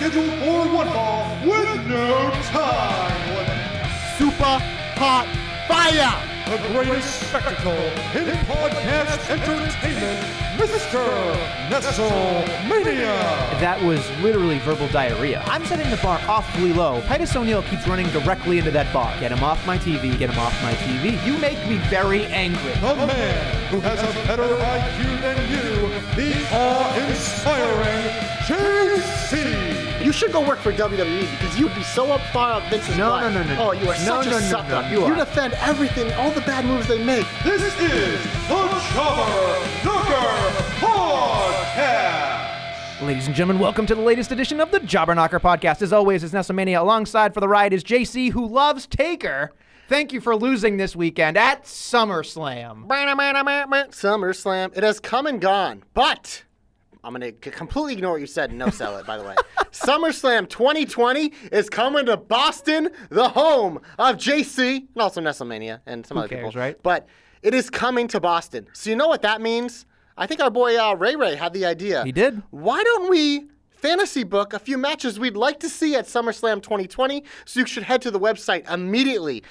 scheduled for one fall with no time. Super hot fire! The greatest spectacle in podcast entertainment, Mr. WrestleMania. That was literally verbal diarrhea. I'm setting the bar awfully low. Titus O'Neil keeps running directly into that bar. Get him off my TV, get him off my TV. You make me very angry. The man who has a better IQ than you, the awe-inspiring JC. You should go work for WWE because you'd be so up far up Vince's No. Oh, you are such a sucker. You defend everything, all the bad moves they make. This is the Jobber Knocker Podcast. Ladies and gentlemen, welcome to the latest edition of the Jobber Knocker Podcast. As always, it's WrestleMania. Alongside for the ride is JC, who loves Taker. Thank you for losing this weekend at SummerSlam. SummerSlam. It has come and gone, but I'm going to completely ignore what you said and no sell it, by the way. SummerSlam 2020 is coming to Boston, the home of JC, and also WrestleMania and some other people. Right? But it is coming to Boston. So you know what that means? I think our boy Ray had the idea. He did. Why don't we fantasy book a few matches we'd like to see at SummerSlam 2020? So you should head to the website immediately,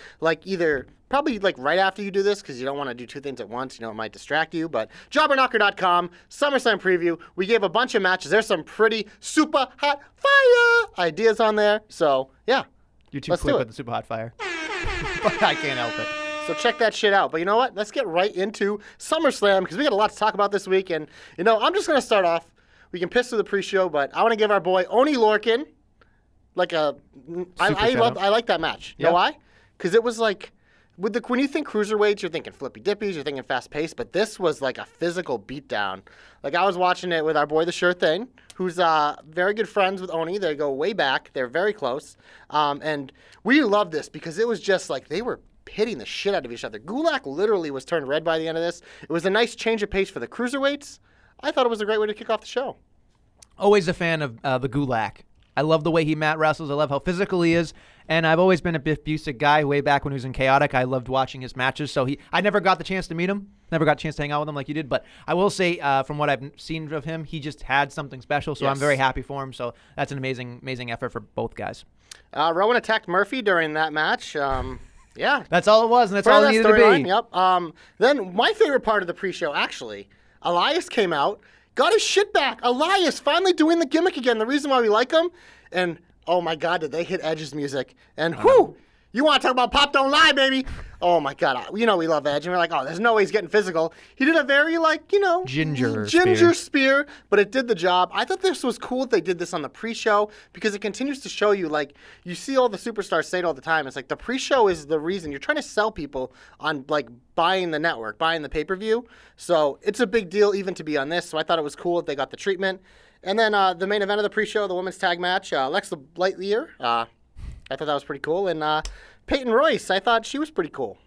probably right after you do this, because you don't want to do two things at once. You know, it might distract you. But jobberknocker.com, SummerSlam preview. We gave a bunch of matches. There's some pretty super hot fire ideas on there. So, yeah. You're too Let's quick do with the super hot fire. But I can't help it. So check that shit out. But you know what? Let's get right into SummerSlam, because we got a lot to talk about this week. And, I'm just going to start off. We can piss through the pre-show, but I want to give our boy Oney Lorcan I like that match. You know why? Because it was when you think cruiserweights, you're thinking flippy dippies, you're thinking fast paced, but this was like a physical beatdown. I was watching it with our boy The Sure Thing, who's very good friends with Oney. They go way back. They're very close. And we love this because it was just they were hitting the shit out of each other. Gulak literally was turned red by the end of this. It was a nice change of pace for the cruiserweights. I thought it was a great way to kick off the show. Always a fan of the Gulak. I love the way he mat wrestles. I love how physical he is. And I've always been a Biff Busick guy way back when he was in Chaotic. I loved watching his matches. So I never got the chance to meet him. Never got a chance to hang out with him like you did. But I will say, from what I've seen of him, he just had something special. So yes. I'm very happy for him. So that's an amazing effort for both guys. Rowan attacked Murphy during that match. Yeah. That's all it was, and that's all it needed to be. Yep. Then my favorite part of the pre-show, actually, Elias came out, got his shit back. Elias finally doing the gimmick again. The reason why we like him. And, oh, my God, did they hit Edge's music. And, whoo, you want to talk about Pop Don't Lie, baby. Oh, my God. We love Edge. And we're like, oh, there's no way he's getting physical. He did a very, ginger spear, but it did the job. I thought this was cool that they did this on the pre-show because it continues to show you, you see all the superstars say it all the time. It's the pre-show is the reason. You're trying to sell people on, buying the network, buying the pay-per-view. So it's a big deal even to be on this. So I thought it was cool that they got the treatment. And then the main event of the pre-show, the women's tag match, Alexa Lightyear. I thought that was pretty cool. And Peyton Royce, I thought she was pretty cool.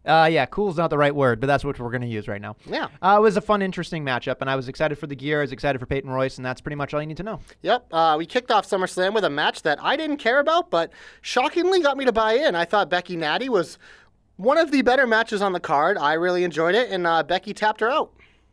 Yeah, cool's not the right word, but that's what we're going to use right now. Yeah. It was a fun, interesting matchup, and I was excited for the gear. I was excited for Peyton Royce, and that's pretty much all you need to know. Yep. We kicked off SummerSlam with a match that I didn't care about, but shockingly got me to buy in. I thought Becky Natty was one of the better matches on the card. I really enjoyed it, and Becky tapped her out.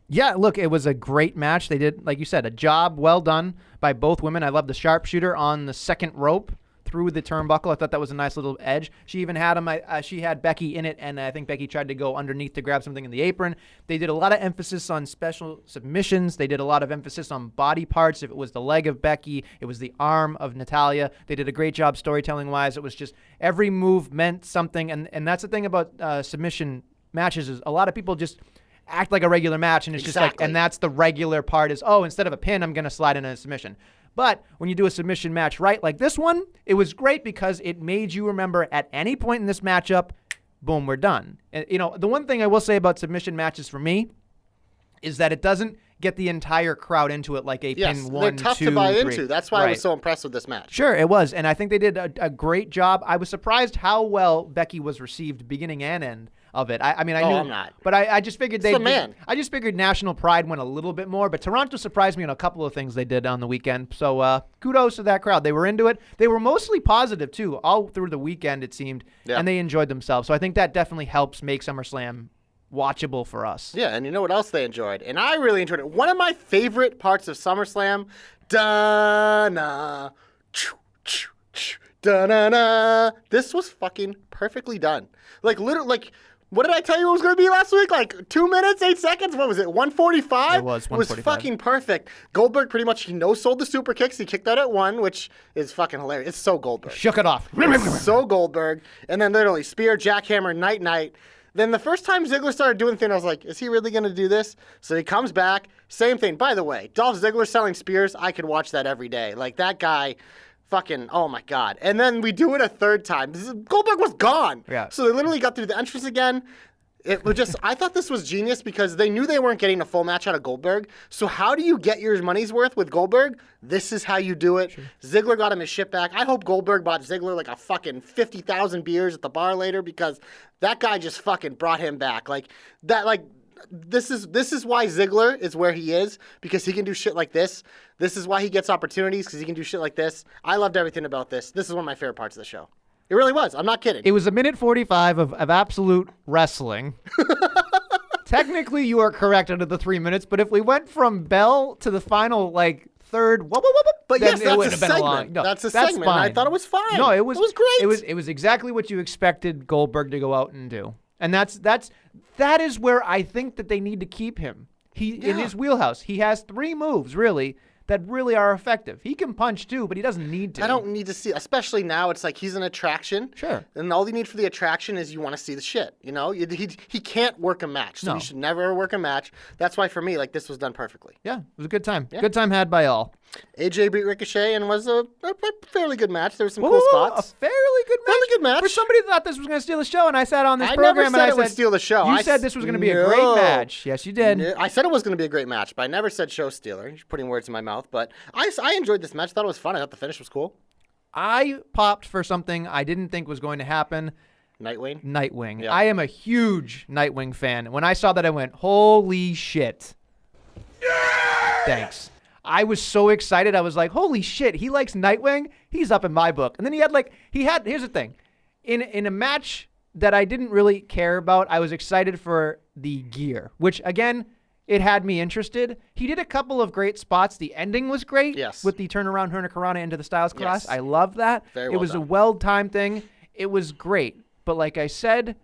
Yeah, look, it was a great match. They did, like you said, a job well done by both women. I love the sharpshooter on the second rope through the turnbuckle. I thought that was a nice little edge. She even had him. She had Becky in it, and I think Becky tried to go underneath to grab something in the apron. They did a lot of emphasis on special submissions. They did a lot of emphasis on body parts. If it was the leg of Becky, it was the arm of Natalya. They did a great job storytelling-wise. It was just every move meant something, and that's the thing about submission matches is a lot of people just act like a regular match, and it's just and that's the regular part is, instead of a pin, I'm going to slide in a submission. But when you do a submission match right, like this one, it was great because it made you remember at any point in this matchup, boom, we're done. And, the one thing I will say about submission matches for me is that it doesn't get the entire crowd into it like a pin 1, 2, 3. They're tough to buy into. That's why I was so impressed with this match. Sure, it was. And I think they did a great job. I was surprised how well Becky was received beginning and end of it. I knew, I'm not. But I just figured I just figured national pride went a little bit more. But Toronto surprised me on a couple of things they did on the weekend. So kudos to that crowd. They were into it. They were mostly positive too, all through the weekend it seemed, and they enjoyed themselves. So I think that definitely helps make SummerSlam watchable for us. Yeah, and you know what else they enjoyed? And I really enjoyed it. One of my favorite parts of SummerSlam, Dana Da-na-na. This was fucking perfectly done. Like, literally, like, what did I tell you it was going to be last week? Like 2 minutes, 8 seconds? What was it, 145? It was 145. It was fucking perfect. Goldberg pretty much, he no-sold the super kicks. He kicked out at 1, which is fucking hilarious. It's so Goldberg. Shook it off. It's so Goldberg. And then literally, spear, jackhammer, night. Then the first time Ziggler started doing the thing, I was like, is he really going to do this? So he comes back. Same thing. By the way, Dolph Ziggler selling spears, I could watch that every day. Like, that guy, fucking, oh my God. And then we do it a third time. Goldberg was gone. Yeah. So they literally got through the entrance again. It was just, I thought this was genius because they knew they weren't getting a full match out of Goldberg. So how do you get your money's worth with Goldberg? This is how you do it. Sure. Ziggler got him his shit back. I hope Goldberg bought Ziggler like a fucking 50,000 beers at the bar later because that guy just fucking brought him back. Like that, like this is why Ziggler is where he is because he can do shit like this. This is why he gets opportunities because he can do shit like this. I loved everything about this. This is one of my favorite parts of the show. It really was. I'm not kidding. It was a minute 45 of absolute wrestling. Technically, you are correct under the 3 minutes, but if we went from bell to the final, like, third, but then yes, it that's would a have been segment. a long. No, that's a segment. Fine. And I thought it was fine. No, it was great. It was exactly what you expected Goldberg to go out and do, and that is where I think that they need to keep him. In his wheelhouse. He has 3 moves really that really are effective. He can punch too, but he doesn't need to. I don't need to see, especially now. It's like he's an attraction. Sure. And all you need for the attraction is you want to see the shit. You know, he can't work a match, so No. he should never work a match. That's why for me, like this was done perfectly. Yeah, it was a good time. Yeah. Good time had by all. AJ beat Ricochet and was a fairly good match. There were some cool spots. A fairly good match. Fairly good match. For somebody that thought this was going to steal the show, and I sat on this program never and said I it said would steal the show. You said this was going to be a great match. Yes, you did. I said it was going to be a great match, but I never said show stealer. You're putting words in my mouth, but I enjoyed this match. I thought it was fun. I thought the finish was cool. I popped for something I didn't think was going to happen. Nightwing. Yeah. I am a huge Nightwing fan. When I saw that, I went, holy shit. Yeah! Thanks. I was so excited. I was like, holy shit, he likes Nightwing? He's up in my book. And then here's the thing. In a match that I didn't really care about, I was excited for the gear, which, again, it had me interested. He did a couple of great spots. The ending was great. Yes. With the turnaround Hurricanrana into the Styles Cross. Yes. I love that. Very it well was done. a well-timed thing. It was great. But like I said,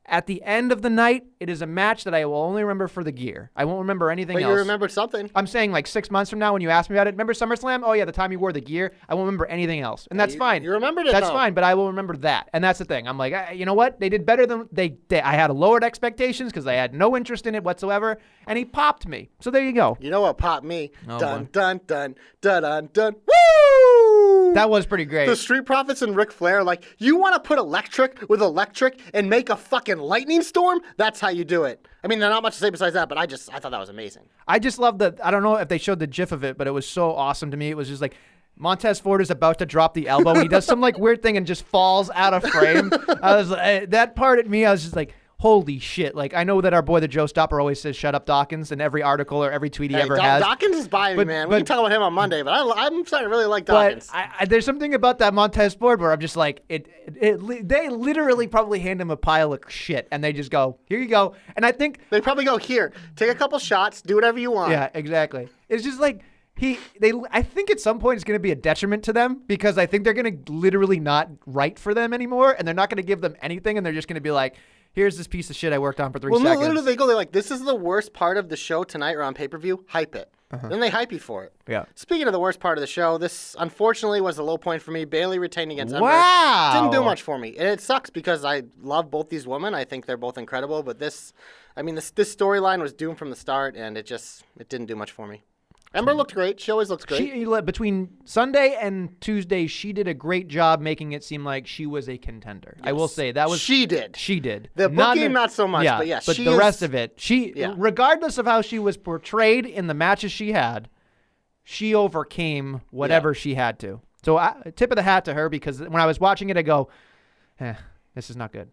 at the end of the night, it is a match that I will only remember for the gear. I won't remember anything else. But you remembered something. I'm saying like 6 months from now when you ask me about it. Remember SummerSlam? Oh, yeah, the time you wore the gear. I won't remember anything else. And that's fine. You remembered it, That's though. fine, but I will remember that. And that's the thing. I'm like, you know what? They did better than I had lowered expectations because I had no interest in it whatsoever. And he popped me. So there you go. You know what popped me? Oh, dun, boy. dun, dun, dun, dun, dun. Woo! That was pretty great. The Street Profits and Ric Flair, like, you want to put electric with electric and make a fucking lightning storm? That's how you do it. I mean, there's not much to say besides that, but I thought that was amazing. I just love the, I don't know if they showed the gif of it, but it was so awesome to me. It was just like, Montez Ford is about to drop the elbow. He does some like weird thing and just falls out of frame. I was like, that part at me, I was just like, holy shit. Like, I know that our boy, the Joe Stopper, always says, shut up, Dawkins, in every article or every tweet he ever has. Dawkins is by me, man. We can talk about him on Monday, but I'm starting to really like But Dawkins. there's something about that Montez Ford where I'm just like, they literally probably hand him a pile of shit and they just go, here you go. And I think They probably go, here, take a couple shots, do whatever you want. Yeah, exactly. It's just like I think at some point it's going to be a detriment to them because I think they're going to literally not write for them anymore and they're not going to give them anything and they're just going to be like, here's this piece of shit I worked on for 3 seconds. Well, literally they're like, this is the worst part of the show tonight or on pay-per-view, hype it. Then they hype you for it. Yeah. Speaking of the worst part of the show, this unfortunately was a low point for me. Bayley retaining against Ember. Wow. Didn't do much for me. And it sucks because I love both these women. I think they're both incredible. But this storyline was doomed from the start, and it didn't do much for me. Ember looked great. She always looks great. Between Sunday and Tuesday, she did a great job making it seem like she was a contender. Yes. I will say that was she did. She did. The booking, not so much, yeah, but yes, but the rest of it, regardless of how she was portrayed in the matches she had, she overcame whatever she had to. So tip of the hat to her because when I was watching it, I go, this is not good.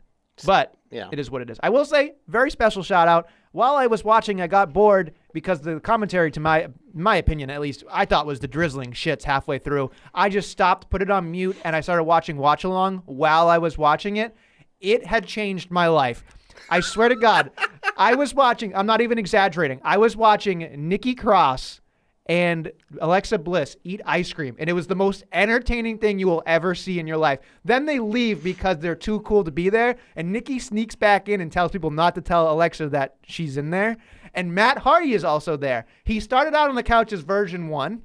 But it is what it is. I will say, very special shout out. While I was watching, I got bored because the commentary, to my opinion at least, I thought was the drizzling shits halfway through. I just stopped, put it on mute, and I started watching Watch Along while I was watching it. It had changed my life. I swear to God, I was watching, I'm not even exaggerating, I was watching Nikki Cross and Alexa Bliss eat ice cream, and it was the most entertaining thing you will ever see in your life. Then they leave because they're too cool to be there, and Nikki sneaks back in and tells people not to tell Alexa that she's in there. And Matt Hardy is also there. He started out on the couch as version 1.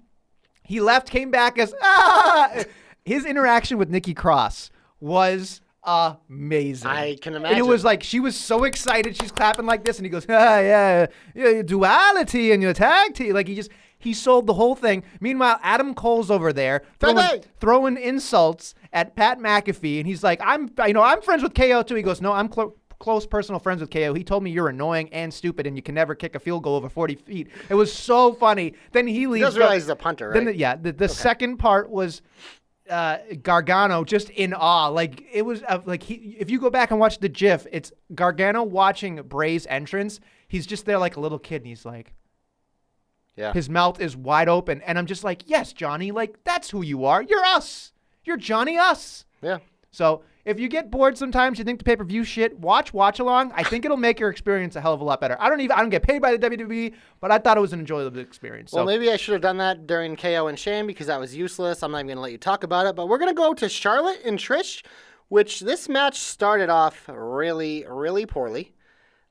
He left, came back as His interaction with Nikki Cross was amazing. I can imagine. And it was like she was so excited. She's clapping like this, and he goes, yeah, duality and your tag team. Like he sold the whole thing. Meanwhile, Adam Cole's over there throwing insults at Pat McAfee, and he's like, I'm friends with KO too. He goes, no, I'm close personal friends with KO. He told me you're annoying and stupid, and you can never kick a field goal over 40 feet. It was so funny. Then he leaves. He does realize he's a punter, right? Then the second part was Gargano just in awe. Like it was if you go back and watch the GIF, it's Gargano watching Bray's entrance. He's just there like a little kid, and he's like, his mouth is wide open, and I'm just like, yes, Johnny, like that's who you are. You're us. You're Johnny Us. Yeah. So if you get bored sometimes, you think the pay-per-view shit, watch along. I think it'll make your experience a hell of a lot better. I don't get paid by the WWE, but I thought it was an enjoyable experience. Well, maybe I should have done that during KO and Shane because that was useless. I'm not even going to let you talk about it, but we're going to go to Charlotte and Trish, which this match started off really, really poorly.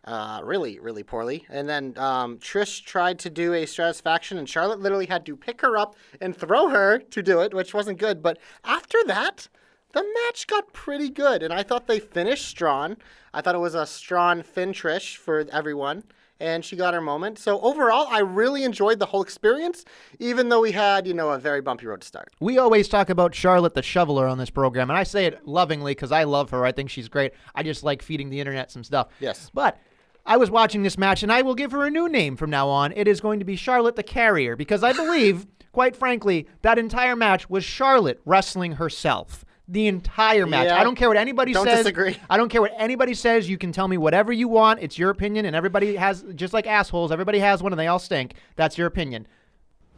Really, really poorly. And then Trish tried to do a Stratisfaction, and Charlotte literally had to pick her up and throw her to do it, which wasn't good. But after that, the match got pretty good, and I thought they finished strong. I thought it was a strong Finn Trish for everyone, and she got her moment. So overall, I really enjoyed the whole experience, even though we had, a very bumpy road to start. We always talk about Charlotte the Shoveler on this program, and I say it lovingly because I love her. I think she's great. I just like feeding the internet some stuff. Yes. But I was watching this match, and I will give her a new name from now on. It is going to be Charlotte the Carrier, because I believe, quite frankly, that entire match was Charlotte wrestling herself. The entire match. Yeah. I don't care what anybody says. Don't disagree. I don't care what anybody says. You can tell me whatever you want. It's your opinion, and everybody has, just like assholes, everybody has one, and they all stink. That's your opinion.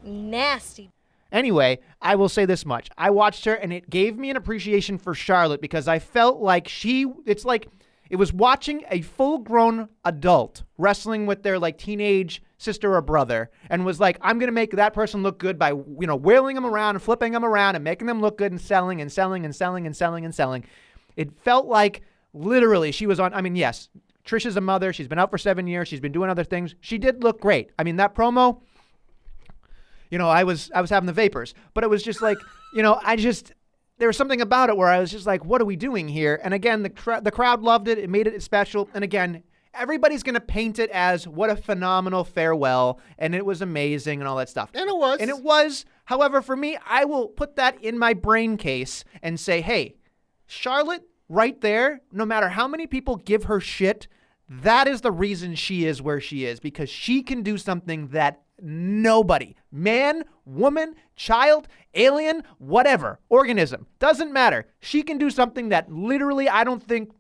Nasty. Anyway, I will say this much. I watched her, and it gave me an appreciation for Charlotte because I felt like it's like it was watching a full-grown adult wrestling with their like teenage sister or brother, and was like, I'm going to make that person look good by, whirling them around and flipping them around and making them look good and selling and selling and selling and selling and selling. It felt like literally she was on, yes, Trish is a mother. She's been out for 7 years. She's been doing other things. She did look great. That promo, I was having the vapors, but it was just like, there was something about it where I was just like, what are we doing here? And again, the crowd loved it. It made it special. And again, everybody's going to paint it as what a phenomenal farewell, and it was amazing and all that stuff. And it was. And it was. However, for me, I will put that in my brain case and say, hey, Charlotte right there, no matter how many people give her shit, that is the reason she is where she is, because she can do something that nobody, man, woman, child, alien, whatever, organism, doesn't matter. She can do something that literally I don't think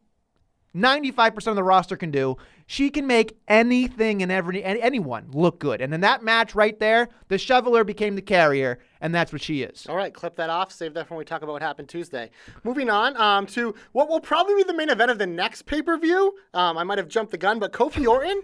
95% of the roster can do. She can make anything and anyone look good. And in that match right there, the Shoveler became the Carrier, and that's what she is. All right, clip that off. Save that for when we talk about what happened Tuesday. Moving on to what will probably be the main event of the next pay-per-view. I might have jumped the gun, but Kofi Orton.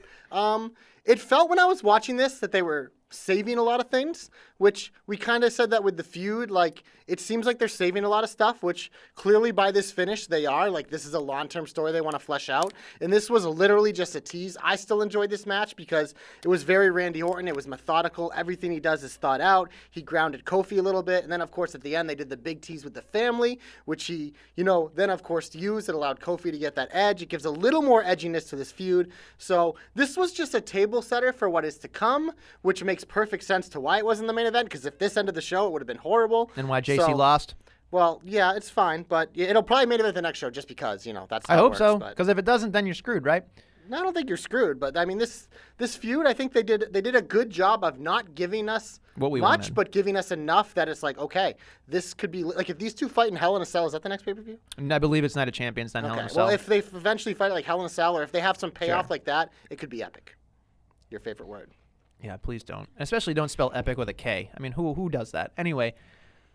It felt when I was watching this that they were saving a lot of things, which we kind of said that with the feud. Like, it seems like they're saving a lot of stuff, which clearly by this finish they are. Like, this is a long-term story they want to flesh out. And this was literally just a tease. I still enjoyed this match because it was very Randy Orton. It was methodical. Everything he does is thought out. He grounded Kofi a little bit. And then, of course, at the end, they did the big tease with the family, which he, then, of course, used. It allowed Kofi to get that edge. It gives a little more edginess to this feud. So this was just a table setter for what is to come, which makes perfect sense to why it wasn't the main event, because if this ended the show, it would have been horrible. And why JC lost? Well, yeah, it's fine, but it'll probably main event the next show just because, that's how I it hope works, so, because if it doesn't, then you're screwed, right? No, I don't think you're screwed, but this feud, I think they did a good job of not giving us what we much, wanted, but giving us enough that it's like, okay, this could be like if these two fight in Hell in a Cell, is that the next pay-per-view? I believe it's Night of Champions, then Hell in a Cell. Well, if they eventually fight like Hell in a Cell, or if they have some payoff Sure. like that, it could be epic. Your favorite word. Yeah, please don't. Especially don't spell epic with a K. Who does that? Anyway,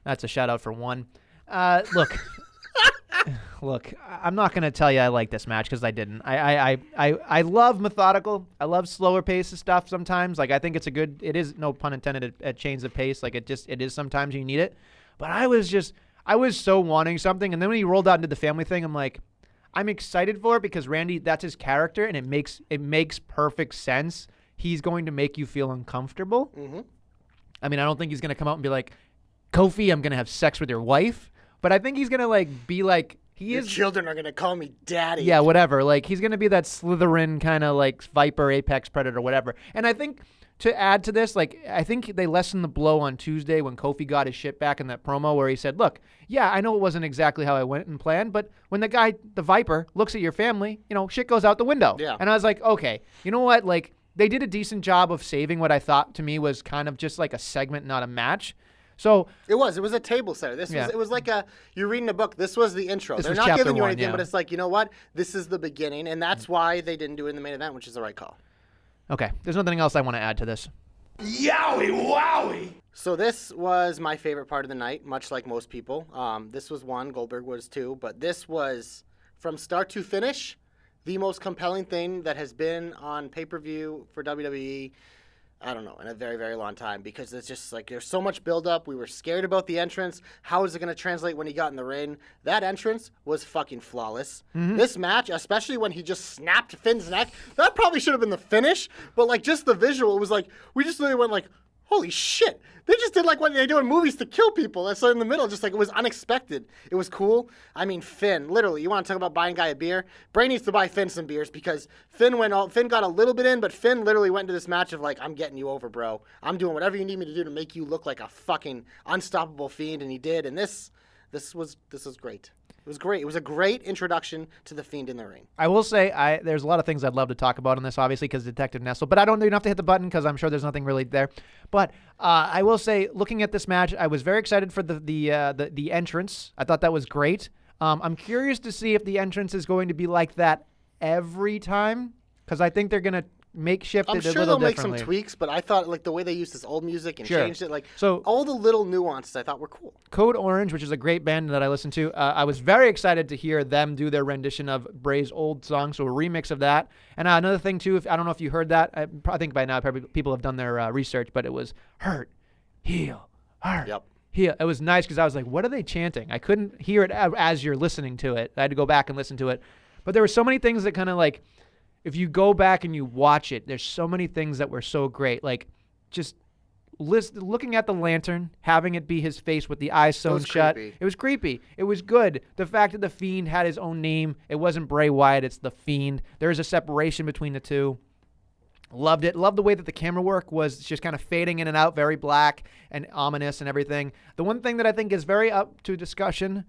that's a shout out for one. Look, Look, I'm not gonna tell you I like this match because I didn't. I love methodical. I love slower pace of stuff sometimes. Like I think it's a good. It is, no pun intended, at change the pace. Like it is sometimes you need it. But I was so wanting something, and then when he rolled out into the family thing, I'm like, I'm excited for it because Randy, that's his character, and it makes perfect sense. He's going to make you feel uncomfortable. Mm-hmm. I mean, I don't think he's gonna come out and be like, Kofi, I'm gonna have sex with your wife. But I think he's gonna be like Your children are gonna call me daddy. Yeah, whatever. Like he's gonna be that Slytherin kind of like Viper, Apex Predator, whatever. And I think to add to this, like I think they lessened the blow on Tuesday when Kofi got his shit back in that promo where he said, "Look, yeah, I know it wasn't exactly how I went and planned, but when the guy, the Viper, looks at your family, shit goes out the window." Yeah. And I was like, okay, you know what? Like they did a decent job of saving what I thought to me was kind of just like a segment, not a match. So it was a table setter. It was like you're reading a book. This was the intro. They're not giving you anything, but it's like, you know what? This is the beginning, and that's why they didn't do it in the main event, which is the right call. Okay, there's nothing else I want to add to this. Yowie wowie! So this was my favorite part of the night, much like most people. This was one, Goldberg was two, but this was, from start to finish, the most compelling thing that has been on pay-per-view for WWE, I don't know, in a very, very long time, because it's just like there's so much build-up. We were scared about the entrance. How is it going to translate when he got in the ring? That entrance was fucking flawless. Mm-hmm. This match, especially when he just snapped Finn's neck, that probably should have been the finish, but like just the visual, it was like, we just literally went like, holy shit. They just did like what they do in movies to kill people. That's in the middle, just like it was unexpected. It was cool. I mean, Finn, literally, you want to talk about buying a guy a beer? Bray needs to buy Finn some beers because Finn got a little bit in, but Finn literally went into this match of like, I'm getting you over, bro. I'm doing whatever you need me to do to make you look like a fucking unstoppable Fiend, and he did. And this was great. It was great. It was a great introduction to the Fiend in the ring. I will say there's a lot of things I'd love to talk about on this, obviously, because Detective Nestle, but I don't even have to hit the button because I'm sure there's nothing really there. But I will say, looking at this match, I was very excited for the entrance. I thought that was great. I'm curious to see if the entrance is going to be like that every time, because I think they're going to makeshift I'm it sure a little they'll make differently. some tweaks, but I thought like the way they used this old music and Sure. changed it, like So all the little nuances I thought were cool. Code Orange, which is a great band that I listen to, I was very excited to hear them do their rendition of Bray's old song, so a remix of that. And another thing too, I don't know if you heard that, I think by now probably people have done their research, but it was hurt, heal, hurt. Yep. Heal. It was nice because I was like, what are they chanting? I couldn't hear it as you're listening to it. I had to go back and listen to it. But there were so many things that kind of like, if you go back and you watch it, there's so many things that were so great. Like just looking at the lantern, having it be his face with the eyes sewn shut. Creepy. It was creepy. It was good. The fact that the Fiend had his own name, it wasn't Bray Wyatt, it's the Fiend. There is a separation between the two. Loved it. Loved the way that the camera work was just kind of fading in and out, very black and ominous and everything. The one thing that I think is very up to discussion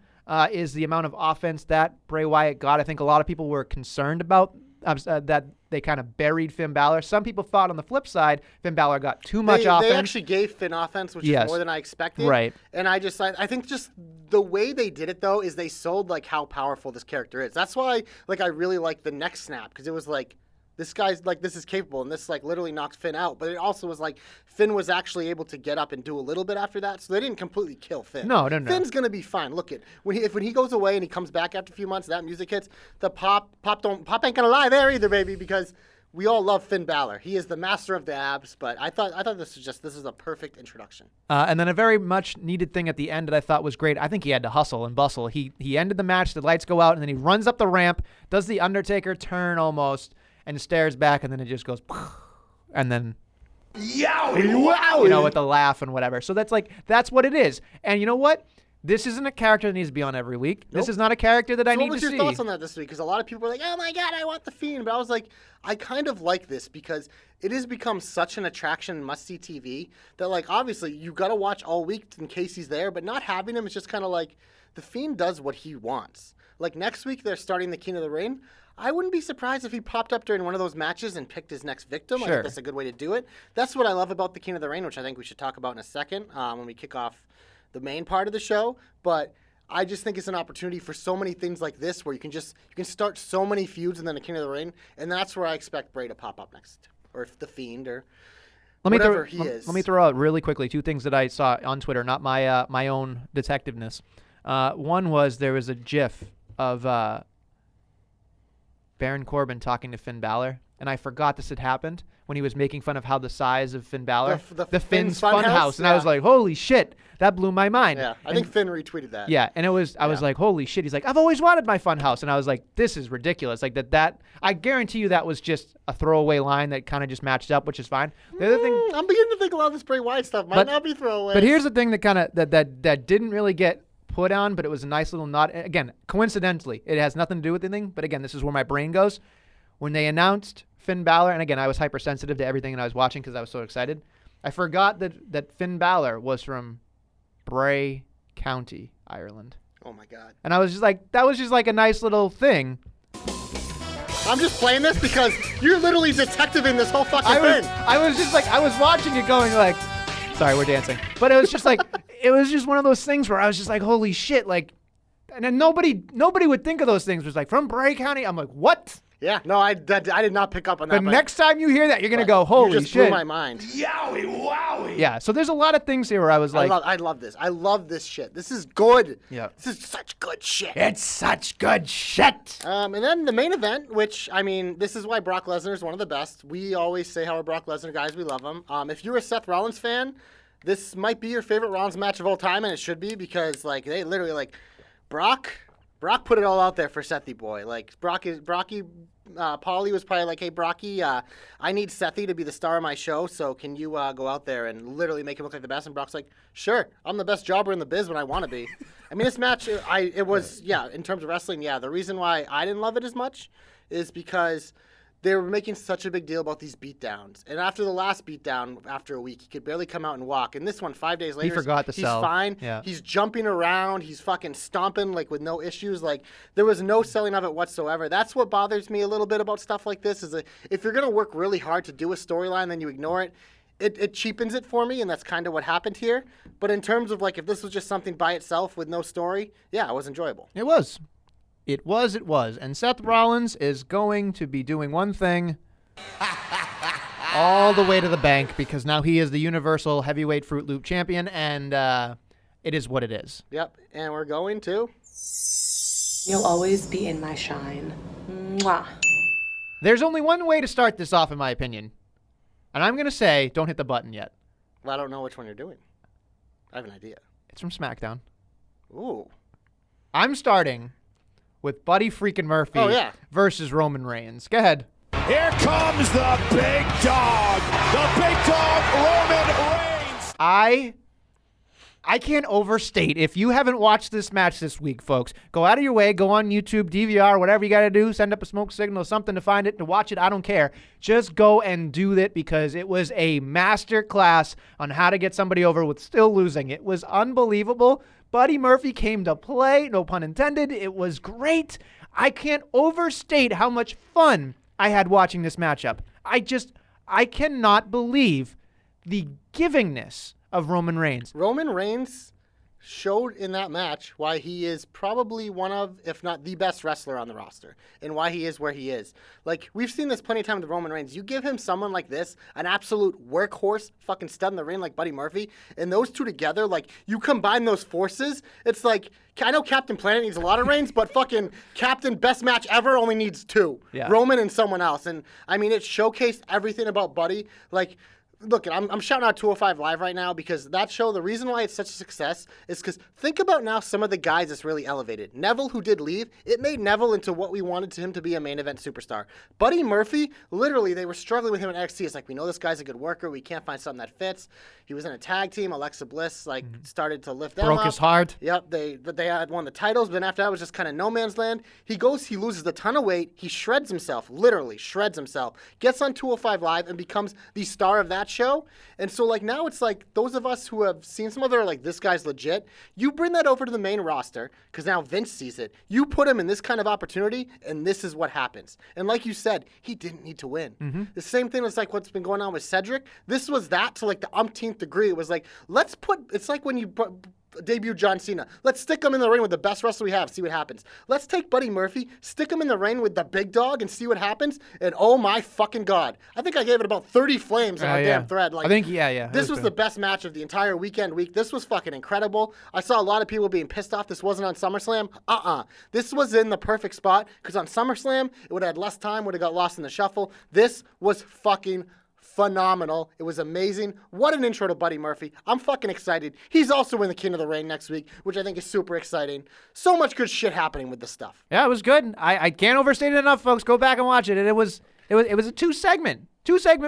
is the amount of offense that Bray Wyatt got. I think a lot of people were concerned about that they kind of buried Finn Balor. Some people thought on the flip side, Finn Balor got too much offense. They actually gave Finn offense, which is more than I expected. Right. And I think just the way they did it, though, is they sold like how powerful this character is. That's why like I really liked the neck snap, because it was like, this guy's like, this is capable, and this like literally knocks Finn out. But it also was like Finn was actually able to get up and do a little bit after that, so they didn't completely kill Finn. No. Finn's gonna be fine. Look it when he goes away and he comes back after a few months, that music hits. The pop ain't gonna lie there either, baby, because we all love Finn Balor. He is the master of the abs. But I thought this is a perfect introduction. And then a very much needed thing at the end that I thought was great. I think he had to hustle and bustle. He ended the match. The lights go out, and then he runs up the ramp, does the Undertaker turn almost, and stares back, and then it just goes, and then, Yowie! with the laugh and whatever. So that's what it is. And you know what? This isn't a character that needs to be on every week. Nope. This is not a character that I need to see. What was your thoughts on that this week? Because a lot of people were like, oh my God, I want the Fiend. But I was like, I kind of like this because it has become such an attraction, must-see TV, that like, obviously, you got to watch all week in case he's there, but not having him is just kind of like, the Fiend does what he wants. Like next week, they're starting the King of the Ring. I wouldn't be surprised if he popped up during one of those matches and picked his next victim. Sure. I think that's a good way to do it. That's what I love about the King of the Ring, which I think we should talk about in a second when we kick off the main part of the show. But I just think it's an opportunity for so many things like this where you can start so many feuds and then the King of the Ring, and that's where I expect Bray to pop up next, or if the Fiend or whatever he is. Let me throw out really quickly two things that I saw on Twitter, not my own detectiveness. One was there was a GIF of Baron Corbin talking to Finn Balor, and I forgot this had happened when he was making fun of how the size of Finn Balor, the Finn's Fun Funhouse, House? and I was like, holy shit, that blew my mind. Yeah, I think Finn retweeted that. Yeah, and I was like, holy shit. He's like, I've always wanted my fun house. And I was like, this is ridiculous. Like that I guarantee you that was just a throwaway line that kind of just matched up, which is fine. The other thing, I'm beginning to think a lot of this Bray Wyatt stuff might not be throwaway. but here's the thing that kind of that didn't really get put on, but it was a nice little nod. Again, coincidentally, it has nothing to do with anything, but again, this is where my brain goes. When they announced Finn Balor, and again, I was hypersensitive to everything that I was watching because I was so excited. I forgot that Finn Balor was from Bray County, Ireland. Oh my God. And I was just like, that was just like a nice little thing. I'm just playing this because you're literally detectiving this whole fucking thing. I was just like, I was watching it going like, sorry, we're dancing. But it was just like, it was just one of those things where I was just like, holy shit. Like, and then nobody would think of those things. It was like, from Bray County? I'm like, what? Yeah, no, I did not pick up on that. But next time you hear that, you're going to go, holy you just shit. blew my mind. Yowie wowie. Yeah, so there's a lot of things here where I was like, I love this. I love this shit. This is good. Yeah. This is such good shit. it's such good shit. And then the main event, which, I mean, this is why Brock Lesnar is one of the best. We always say how we're Brock Lesnar guys. We love him. If you're a Seth Rollins fan, this might be your favorite Rollins match of all time, and it should be because, like, they literally, like, Brock put it all out there for Sethy boy. Like, Paulie was probably like, hey, Brocky, I need Sethy to be the star of my show, so can you go out there and literally make him look like the best? And Brock's like, sure, I'm the best jobber in the biz when I want to be. I mean, this match, it was, in terms of wrestling, the reason why I didn't love it as much is because they were making such a big deal about these beatdowns. And after the last beatdown, after a week, he could barely come out and walk. And this one, 5 days later, forgot to he's sell. fine. Yeah. He's jumping around. He's fucking stomping, like, with no issues. Like, there was no selling of it whatsoever. That's what bothers me a little bit about stuff like this, is that if you're going to work really hard to do a storyline, then you ignore it. It cheapens it for me, and that's kind of what happened here. But in terms of, like, if this was just something by itself with no story, it was enjoyable. It was. It was. And Seth Rollins is going to be doing one thing all the way to the bank because now he is the Universal Heavyweight Fruit Loop Champion, and it is what it is. Yep, and we're going to... You'll always be in my shine. Mwah. There's only one way to start this off, in my opinion. And I'm going to say, don't hit the button yet. Well, I don't know which one you're doing. I have an idea. It's from SmackDown. Ooh. I'm starting with Buddy freaking Murphy versus Roman Reigns. Go ahead. Here comes the big dog. The big dog, Roman Reigns. I can't overstate. If you haven't watched this match this week, folks, go out of your way, go on YouTube, DVR, whatever you got to do, send up a smoke signal, something to find it, to watch it. I don't care. Just go and do that because it was a master class on how to get somebody over with still losing. It was unbelievable. Buddy Murphy came to play, no pun intended. It was great. I can't overstate how much fun I had watching this matchup. I cannot believe the givingness of Roman Reigns. Roman Reigns showed in that match why he is probably one of, if not the best wrestler on the roster, and why he is where he is. Like, we've seen this plenty of times with Roman Reigns. You give him someone like this, an absolute workhorse, fucking stud in the ring like Buddy Murphy, and those two together, like, you combine those forces, it's like, I know Captain Planet needs a lot of Reigns, but fucking Captain Best Match Ever only needs two. Yeah. Roman and someone else. And, I mean, it showcased everything about Buddy. Like, look, I'm shouting out 205 Live right now because that show, the reason why it's such a success is because think about now some of the guys that's really elevated. Neville, who did leave, it made Neville into what we wanted him to be, a main event superstar. Buddy Murphy, literally, they were struggling with him in NXT. It's like, we know this guy's a good worker. We can't find something that fits. He was in a tag team. Alexa Bliss, started to lift them Broke up. his heart. Yep, they had won the titles, but then after that, it was just kind of no man's land. He loses a ton of weight. He shreds himself, literally shreds himself, gets on 205 Live and becomes the star of that show. And so, like, now it's like those of us who have seen some other, like, this guy's legit, you bring that over to the main roster because now Vince sees it. You put him in this kind of opportunity, and this is what happens. And like you said, he didn't need to win. The same thing as, like, what's been going on with Cedric. This was that to, like, the umpteenth degree. It was like, it's like when you debut John Cena. Let's stick him in the ring with the best wrestler we have, see what happens. Let's take Buddy Murphy, stick him in the ring with the big dog and see what happens. And oh my fucking God. I think I gave it about 30 flames on our damn thread. Like, I think, yeah. This was the best match of the entire week. This was fucking incredible. I saw a lot of people being pissed off this wasn't on SummerSlam. This was in the perfect spot because on SummerSlam, it would have had less time, would have got lost in the shuffle. This was fucking phenomenal. It was amazing. What an intro to Buddy Murphy. I'm fucking excited. He's also in the King of the Ring next week, which I think is super exciting. So much good shit happening with this stuff. Yeah, it was good. I can't overstate it enough, folks. Go back and watch it. And it was a two-segment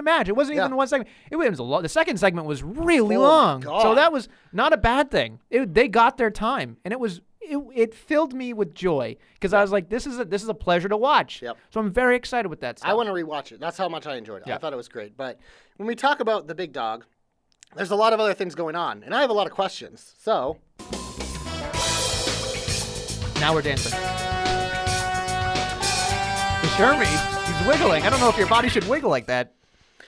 match. It wasn't even one segment. It was a lot. The second segment was really long. God. So that was not a bad thing. They got their time, and it filled me with joy because I was like, this is a pleasure to watch. Yep. So I'm very excited with that stuff. I want to rewatch it. That's how much I enjoyed it. Yeah. I thought it was great. But when we talk about the big dog, there's a lot of other things going on, and I have a lot of questions. So Now we're dancing. Jeremy, he's wiggling. I don't know if your body should wiggle like that.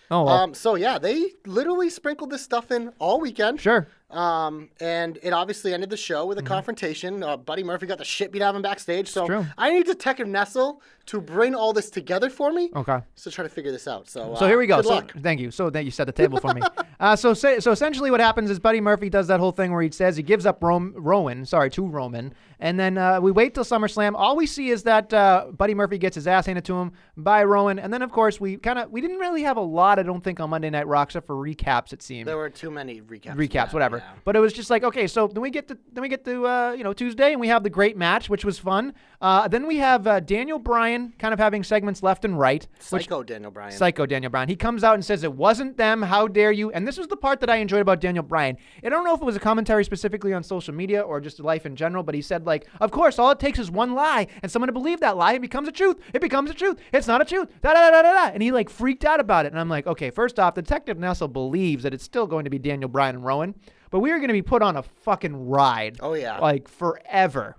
Oh, well. So yeah, they literally sprinkled this stuff in all weekend. Sure. And it obviously ended the show with a confrontation. Buddy Murphy got the shit beat out of him backstage. So true. I need Detective Nessel to bring all this together for me. Okay. So try to figure this out. So here we go. Good So luck. thank you. So that you set the table for me. So essentially what happens is Buddy Murphy does that whole thing where he says he gives up Rowan to Roman. And then we wait till SummerSlam. All we see is that Buddy Murphy gets his ass handed to him by Rowan. And then, of course, we didn't really have a lot, I don't think, on Monday Night Raw except for recaps, it seemed. There were too many recaps. Recaps, whatever. Yeah. But it was just like, okay, so then we get to Tuesday, and we have the great match, which was fun. Then we have Daniel Bryan kind of having segments left and right. Psycho Daniel Bryan. Psycho Daniel Bryan. He comes out and says, it wasn't them, how dare you? And this was the part that I enjoyed about Daniel Bryan. I don't know if it was a commentary specifically on social media or just life in general, but he said, like, of course, all it takes is one lie, and someone to believe that lie, it becomes a truth. It becomes a truth. It's not a truth. Da-da-da-da-da. And he, like, freaked out about it. And I'm like, okay, first off, Detective Nessel believes that it's still going to be Daniel Bryan and Rowan, but we are going to be put on a fucking ride. Oh, yeah. Like, forever.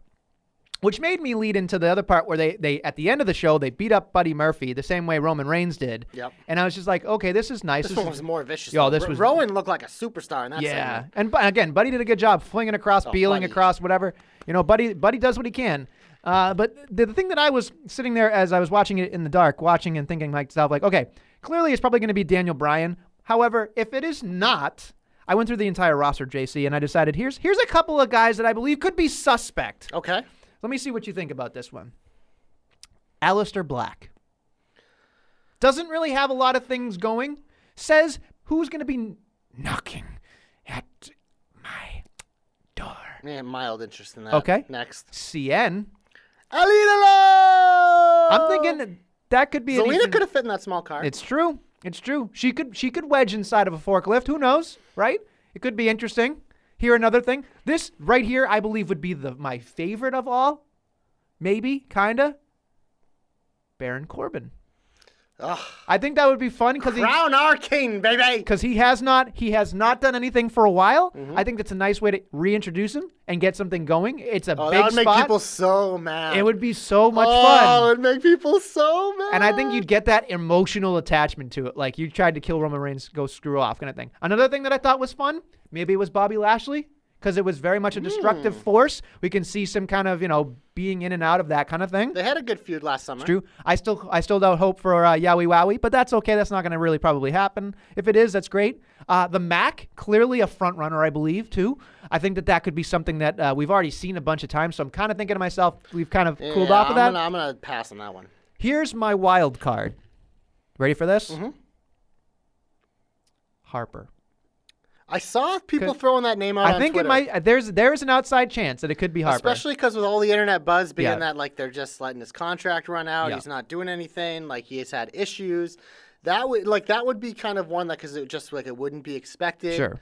Which made me lead into the other part where they at the end of the show, they beat up Buddy Murphy the same way Roman Reigns did. Yep. And I was just like, okay, this is nice. This one was more vicious. Yo, though. this was Rowan looked like a superstar in that yeah. segment. And again, Buddy did a good job flinging across, peeling Buddy. across, whatever. You know, Buddy does what he can. But the thing that I was sitting there as I was watching it in the dark, watching and thinking myself, like, okay, clearly it's probably going to be Daniel Bryan. However, if it is not, I went through the entire roster, JC, and I decided here's a couple of guys that I believe could be suspect. Okay. Let me see what you think about this one. Aleister Black. Doesn't really have a lot of things going. Says who's going to be knocking at my door. Yeah, mild interest in that. Okay. Next. CN. Alina! I'm thinking that could be Zelina could have fit in that small car. It's true. It's true. She could wedge inside of a forklift. Who knows, right? It could be interesting. Here, another thing. This right here, I believe, would be my favorite of all. Maybe, kinda. Baron Corbin. Ugh. I think that would be fun because Crown our king, baby. because he has not done anything for a while. I think that's a nice way to reintroduce him and get something going. It's a Oh, big that would make spot. people so mad. It would be so much Oh, fun. it would make people so mad. And I think you'd get that emotional attachment to it. Like you tried to kill Roman Reigns, go screw off kind of thing. Another thing that I thought was fun, maybe it was Bobby Lashley, because it was very much a destructive force. We can see some kind of, being in and out of that kind of thing. They had a good feud last summer. It's true. I still don't hope for Yowie Wowie, but that's okay. That's not going to really probably happen. If it is, that's great. The Mac, clearly a front runner, I believe, too. I think that could be something that we've already seen a bunch of times, so I'm kind of thinking to myself, we've kind of cooled off of that. I'm gonna pass on that one. Here's my wild card. Ready for this? Mm-hmm. Harper. I saw people throwing that name out on I think Twitter. it might. There's an outside chance that it could be Harper. Especially because with all the internet buzz being Yeah. that like they're just letting his contract run out, Yeah. he's not doing anything, like he has had issues. That would be kind of one that because it just like it wouldn't be expected. Sure.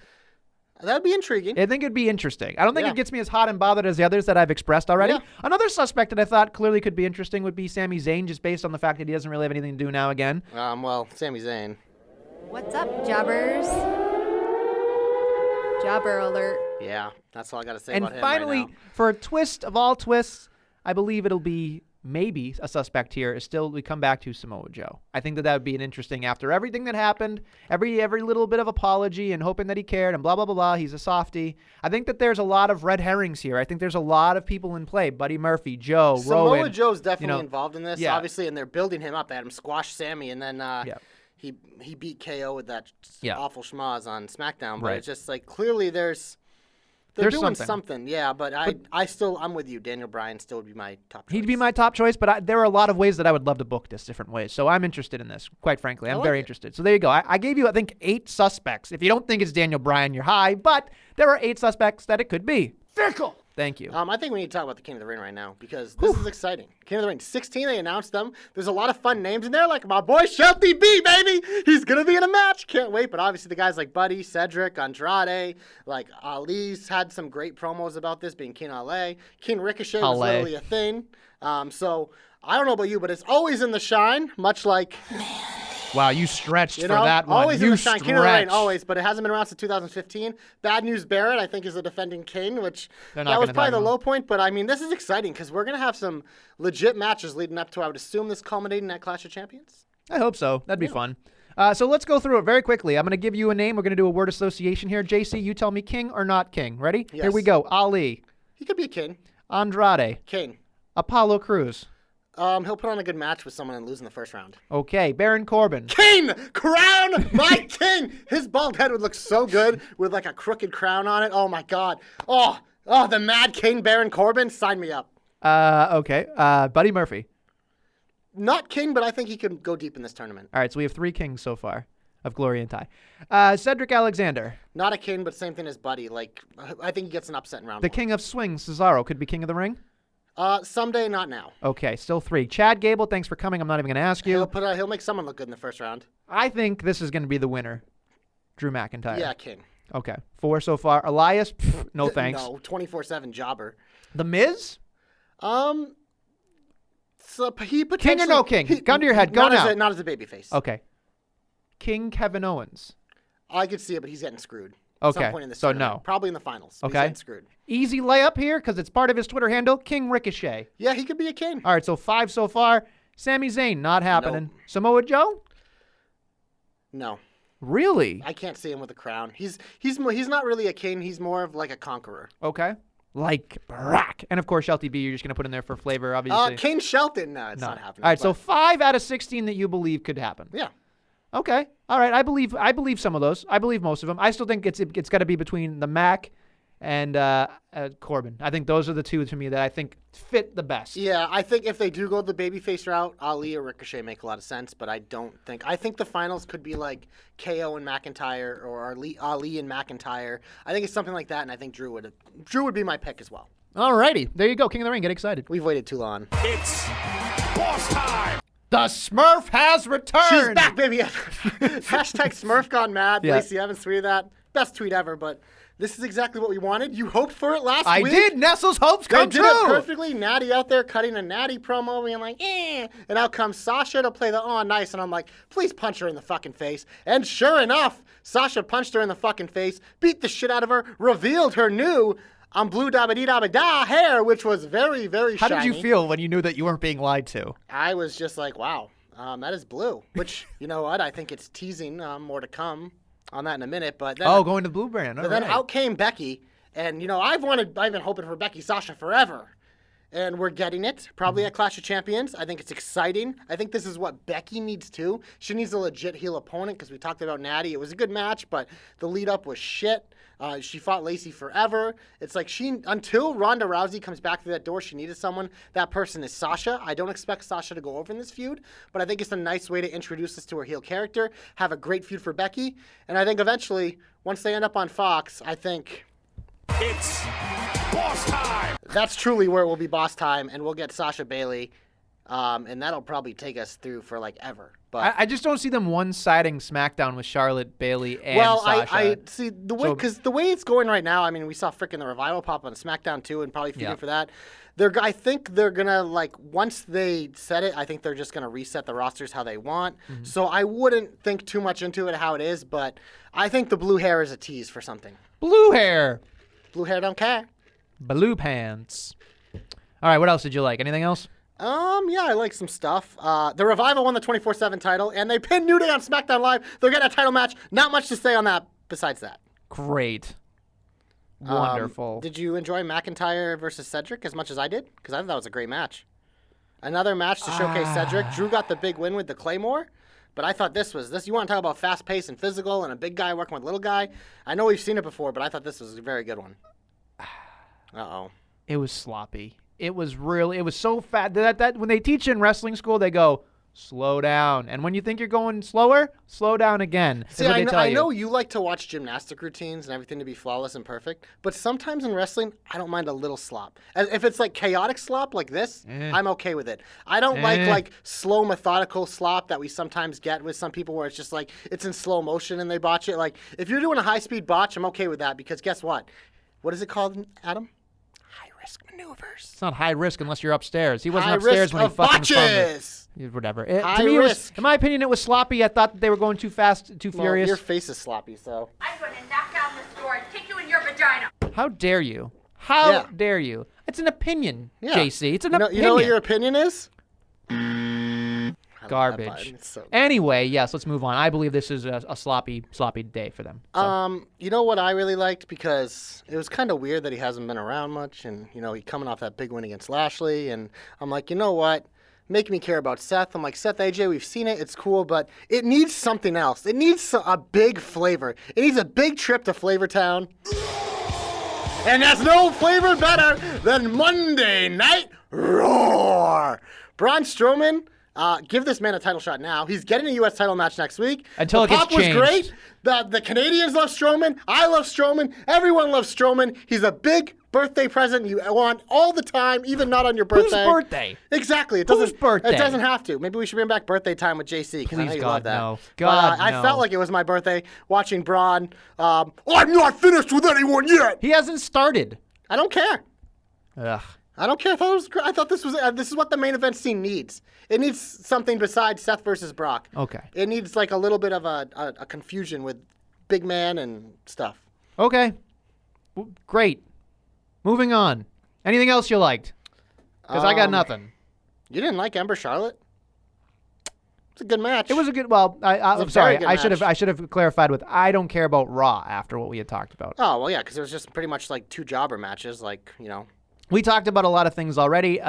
That'd be intriguing. I think it'd be interesting. I don't think Yeah. it gets me as hot and bothered as the others that I've expressed already. Yeah. Another suspect that I thought clearly could be interesting would be Sami Zayn, just based on the fact that he doesn't really have anything to do now again. Well, Sami Zayn. What's up, jobbers? Jobber alert. Yeah, that's all I got to say And about him finally, right now. for a twist of all twists, I believe it'll be maybe a suspect here is still we come back to Samoa Joe. I think that would be an interesting after everything that happened, every little bit of apology and hoping that he cared and blah, blah, blah, blah. He's a softie. I think that there's a lot of red herrings here. I think the's a lot of people in play. Buddy Murphy, Joe, Samoa Rowan. Joe's definitely involved in this, Yeah. obviously, and they're building him up. They had him squash Sammy, and then he beat KO with that awful schmaz on SmackDown. But Right. it's just like clearly they're There's doing something. something. Yeah, but I'm with you. Daniel Bryan still would be my top choice. He'd be my top choice, but there are a lot of ways that I would love to book this different ways. So I'm interested in this, quite frankly. I'm like very it. interested. So there you go. I gave you, I think, 8 suspects. If you don't think it's Daniel Bryan, you're high, but there are 8 suspects that it could be. Fickle! Thank you. I think we need to talk about the King of the Ring right now because this is exciting. King of the Ring, 16, they announced them. There's a lot of fun names in there, like my boy Shelty B, baby. He's going to be in a match. Can't wait. But obviously the guys like Buddy, Cedric, Andrade, like Ali's had some great promos about this being King Ale. King Ricochet was literally a thing. So I don't know about you, but it's always in the shine, much like... Wow, you stretched You for know, that one. always You in the shine. King of the Ring, stretched. always, but it hasn't been around since 2015. Bad News Barrett, I think, is the defending king, which They're not that was gonna probably tag the him. low point. But I mean, this is exciting because we're gonna have some legit matches leading up to, I would assume, this culminating at Clash of Champions. I hope so. That'd be fun. So let's go through it very quickly. I'm going to give you a name. We're going to do a word association here. JC, you tell me king or not king. Ready? Yes. Here we go. Ali, He could be a king. Andrade, King. Apollo Crews. He'll put on a good match with someone and lose in the first round. Okay, Baron Corbin. King! Crown my king! His bald head would look so good with like a crooked crown on it. Oh my god. Oh, the Mad King Baron Corbin. Sign me up. Okay, Buddy Murphy. Not king, but I think he could go deep in this tournament. All right, so we have 3 kings so far of Glory and Ty. Cedric Alexander. Not a king, but same thing as Buddy. Like, I think he gets an upset in round The one. king of swing, Cesaro, could be king of the ring? Someday, not now. Okay, still 3. Chad Gable, thanks for coming. I'm not even going to ask you. He'll make someone look good in the first round. I think this is going to be the winner. Drew McIntyre. Yeah, king. Okay, 4 so far. Elias, no thanks. No, 24/7 jobber. The Miz? So he potentially King or no king? Gun to your head. Go now. Not as a babyface. Okay. King Kevin Owens. I could see it, but he's getting screwed. Okay, At some point in this so tournament. no. Probably in the finals. He's Okay. getting screwed. Easy layup here because it's part of his Twitter handle. King Ricochet. Yeah, he could be a king. All right, so 5 so far. Sami Zayn, not happening. Samoa Joe? No, Really? I can't see him with a crown. He's not really a king. He's more of like a conqueror. Okay. Like Brock. And of course, Shelty B, you're just going to put in there for flavor, obviously. King Shelton. No, it's No. not happening. All right, so but- 5 out of 16 that you believe could happen. yeah. Okay. All right. I believe some of those. I believe most of them. I still think it's got to be between the Mac and Corbin. I think those are the 2 to me that I think fit the best. Yeah, I think if they do go the babyface route, Ali or Ricochet make a lot of sense, but I think the finals could be like KO and McIntyre or Ali and McIntyre. I think it's something like that, and I think Drew would be my pick as well. All righty. There you go. King of the Ring. Get excited. We've waited too long. It's boss time. The Smurf has returned. She's back, baby. Hashtag Smurf gone mad. Yeah. Lacey Evans tweeted that. Best tweet ever, but this is exactly what we wanted. You hoped for it last I week. did. Nestle's hopes They come did true. it perfectly. Natty out there cutting a Natty promo, being like, eh. And out comes Sasha to play the nice. And I'm like, please punch her in the fucking face. And sure enough, Sasha punched her in the fucking face, beat the shit out of her, revealed her new blue dabba dee dabba da hair, which was very, very How shiny. did you feel when you knew that you weren't being lied to? I was just like, wow, that is blue. Which, you know what? I think it's teasing more to come on that in a minute. But then, Going to Blue Brand. All but then right. out came Becky. And, you know, I've been hoping for Becky Sasha forever. And we're getting it, probably at Clash of Champions. I think it's exciting. I think this is what Becky needs too. She needs a legit heel opponent because we talked about Natty. It was a good match, but the lead up was shit. She fought Lacey forever. It's like until Ronda Rousey comes back through that door, she needed someone. That person is Sasha. I don't expect Sasha to go over in this feud, but I think it's a nice way to introduce us to her heel character, have a great feud for Becky. And I think eventually, once they end up on Fox, I think... It's boss time. That's truly where it will be boss time, and we'll get Sasha Bailey, and that'll probably take us through for like ever. But I just don't see them one-siding SmackDown with Charlotte, Bailey, and Sasha. I see the way because the way it's going right now. I mean, we saw frickin' the Revival pop on SmackDown too, and probably feeding for that. I think they're gonna once they set it. I think they're just gonna reset the rosters how they want. Mm-hmm. So I wouldn't think too much into it how it is, but I think the blue hair is a tease for something. Blue hair. Blue hair don't care. Blue pants. All right, what else did you like? Anything else? Yeah, I like some stuff. The Revival won the 24/7 title, and they pinned New Day on SmackDown Live. They're getting a title match. Not much to say on that besides that. Great. Wonderful. Did you enjoy McIntyre versus Cedric as much as I did? Because I thought that was a great match. Another match to showcase Cedric. Drew got the big win with the Claymore, but I thought this. You want to talk about fast-paced and physical and a big guy working with a little guy? I know we've seen it before, but I thought this was a very good one. Uh-oh. It was sloppy. It was so fat. That when they teach in wrestling school, they go, slow down. And when you think you're going slower, slow down again. See, I know you like to watch gymnastic routines and everything to be flawless and perfect, but sometimes in wrestling, I don't mind a little slop. If it's like chaotic slop like this, I'm okay with it. I don't like slow, methodical slop that we sometimes get with some people where it's just like it's in slow motion and they botch it. Like, if you're doing a high-speed botch, I'm okay with that because guess what? What is it called, Adam? High-risk maneuvers. It's not high risk unless you're upstairs. He wasn't High upstairs risk when he of fucking botches. Whatever. High To me, risk. in my opinion, it was sloppy. I thought that they were going too fast, too Well, furious. your face is sloppy, so. I'm going to knock down this door and kick you in your vagina. How dare you? How dare you? It's an opinion, Yeah. JC. It's an opinion. You know what your opinion is? Garbage. It's so Anyway, yes, let's move on. I believe this is a sloppy day for them. So. You know what I really liked? Because it was kind of weird that he hasn't been around much, and, he coming off that big win against Lashley, and I'm like, you know what? Make me care about Seth. I'm like, Seth, AJ, we've seen it. It's cool, but it needs something else. It needs a big flavor. It needs a big trip to Flavor Town. And there's no flavor better than Monday Night Roar. Braun Strowman, give this man a title shot now. He's getting a U.S. title match next week. Until the it gets pop was changed. great. The Canadians love Strowman. I love Strowman. Everyone loves Strowman. He's a big birthday present you want all the time, even not on your birthday. Whose birthday? Exactly. Whose birthday? It doesn't have to. Maybe we should bring back birthday time with JC. Because I know Please, you God, love that. no. But, God, I no. felt like it was my birthday watching Braun. I'm not finished with anyone yet. He hasn't started. I don't care. Ugh. I don't care. I thought this is what the main event scene needs. It needs something besides Seth versus Brock. Okay. It needs like a little bit of a confusion with big man and stuff. Okay. Great. Moving on. Anything else you liked? Because I got nothing. You didn't like Ember Charlotte? It's a good match. It was a good. Well, I'm a sorry. very good I should have clarified with. I don't care about Raw after what we had talked about. Oh well, yeah, because it was just pretty much like two jobber matches, like We talked about a lot of things already.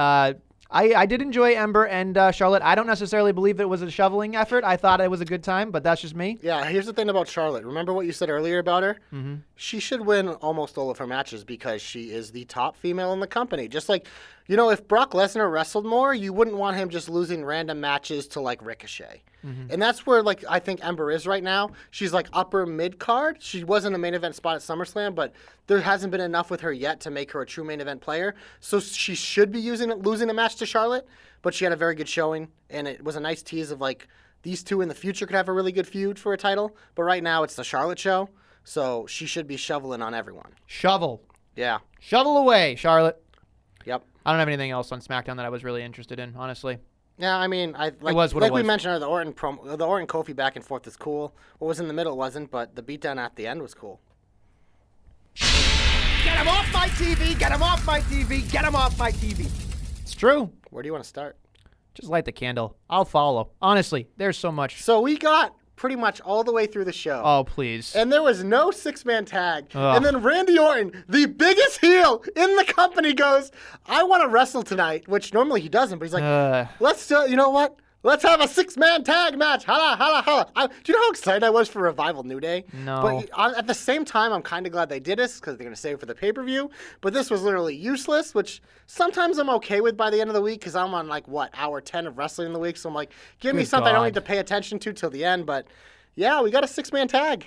I did enjoy Ember and Charlotte. I don't necessarily believe it was a shoveling effort. I thought it was a good time, but that's just me. Yeah, here's the thing about Charlotte. Remember what you said earlier about her? Mm-hmm. She should win almost all of her matches because she is the top female in the company. Just like, if Brock Lesnar wrestled more, you wouldn't want him just losing random matches to like Ricochet. Mm-hmm. And that's where I think Ember is right now. She's like upper mid card. She wasn't a main event spot at SummerSlam, but there hasn't been enough with her yet to make her a true main event player. So she should be losing a match to Charlotte, but she had a very good showing, and it was a nice tease of like these two in the future could have a really good feud for a title. But right now it's the Charlotte show, so she should be shoveling on everyone. Shovel. Yeah. Shovel away, Charlotte. Yep. I don't have anything else on SmackDown that I was really interested in, honestly. Yeah, I mean, it was what it we was. mentioned, the Orton Kofi back and forth is cool. What was in the middle wasn't, but the beatdown at the end was cool. Get him off my TV! Get him off my TV! Get him off my TV! It's true. Where do you want to start? Just light the candle. I'll follow. Honestly, there's so much. So we got pretty much all the way through the show. Oh, please. And there was no six-man tag. Ugh. And then Randy Orton, the biggest heel in the company, goes, I want to wrestle tonight, which normally he doesn't, but he's like, let's do, you know what? Let's have a six-man tag match. Holla, holla, holla. Do you know how excited I was for Revival New Day? No. But at the same time, I'm kind of glad they did this because they're going to save it for the pay-per-view. But this was literally useless, which sometimes I'm okay with by the end of the week because I'm on, hour 10 of wrestling in the week. So I'm like, give me Good something I don't God. need to pay attention to till the end. But, yeah, we got a six-man tag.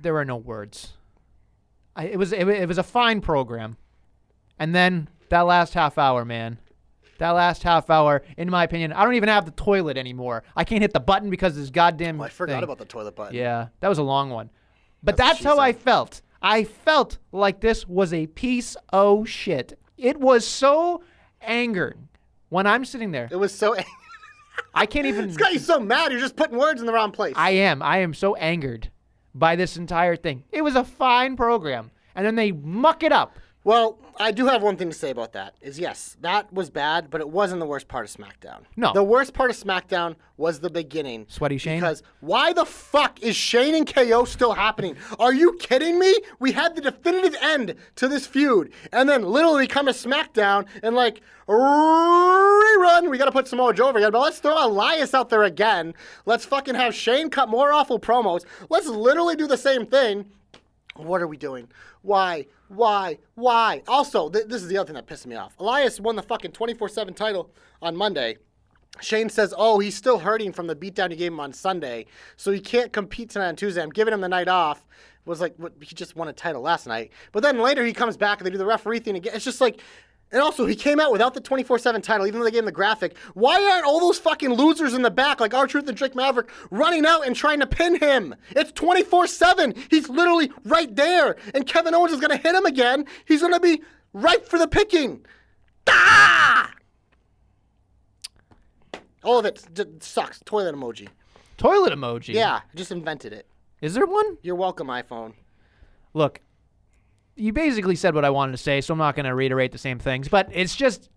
There are no words. It was a fine program. And then that last half hour, man. That last half hour, in my opinion, I don't even have the toilet anymore. I can't hit the button because of this goddamn I forgot thing. about the toilet button. Yeah, that was a long one. But That's what that's she how I said. felt. I felt like this was a piece of shit. It was so angered when I'm sitting there. It was so... I can't even... It's got you so mad, you're just putting words in the wrong place. I am so angered by this entire thing. It was a fine program. and then they muck it up. Well, I do have one thing to say about that. Is yes, that was bad, but it wasn't the worst part of SmackDown. No. The worst part of SmackDown was the beginning. Sweaty Shane? Because why the fuck is Shane and KO still happening? Are you kidding me? We had the definitive end to this feud. And then literally come to SmackDown and like, rerun. We got to put Samoa Joe over again, but let's throw Elias out there again. Let's fucking have Shane cut more awful promos. Let's literally do the same thing. What are we doing? Why? Also, this is the other thing that pissed me off. Elias won the fucking 24/7 title on Monday. Shane says, oh, he's still hurting from the beatdown you gave him on Sunday, so he can't compete tonight on Tuesday. I'm giving him the night off. It was like, he just won a title last night. But then later he comes back and they do the referee thing again. It's just like... And also, he came out without the 24/7 title, even though they gave him the graphic. Why aren't all those fucking losers in the back, like R-Truth and Drake Maverick, running out and trying to pin him? It's 24/7. He's literally right there. And Kevin Owens is going to hit him again. He's going to be ripe for the picking. Ah! All of it just sucks. Toilet emoji. Toilet emoji? Yeah, I just invented it. Is there one? You're welcome, iPhone. Look, you basically said what I wanted to say, so I'm not going to reiterate the same things, but it's just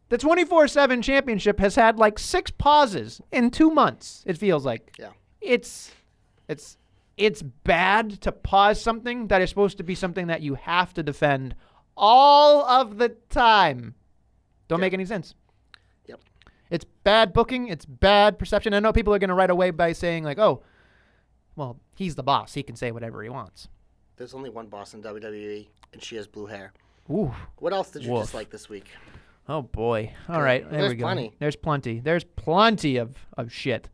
the 24/7 championship has had like 6 pauses in 2 months, it feels like. Yeah. It's bad to pause something that is supposed to be something that you have to defend all of the time. Don't make any sense. Yep. It's bad booking. It's bad perception. I know people are going to right away by saying like, oh, well, he's the boss. He can say whatever he wants. There's only one boss in WWE, and she has blue hair. Ooh. What else did you Woof. dislike this week? Oh, boy. All right. There There's we go. plenty. There's plenty. There's plenty of shit.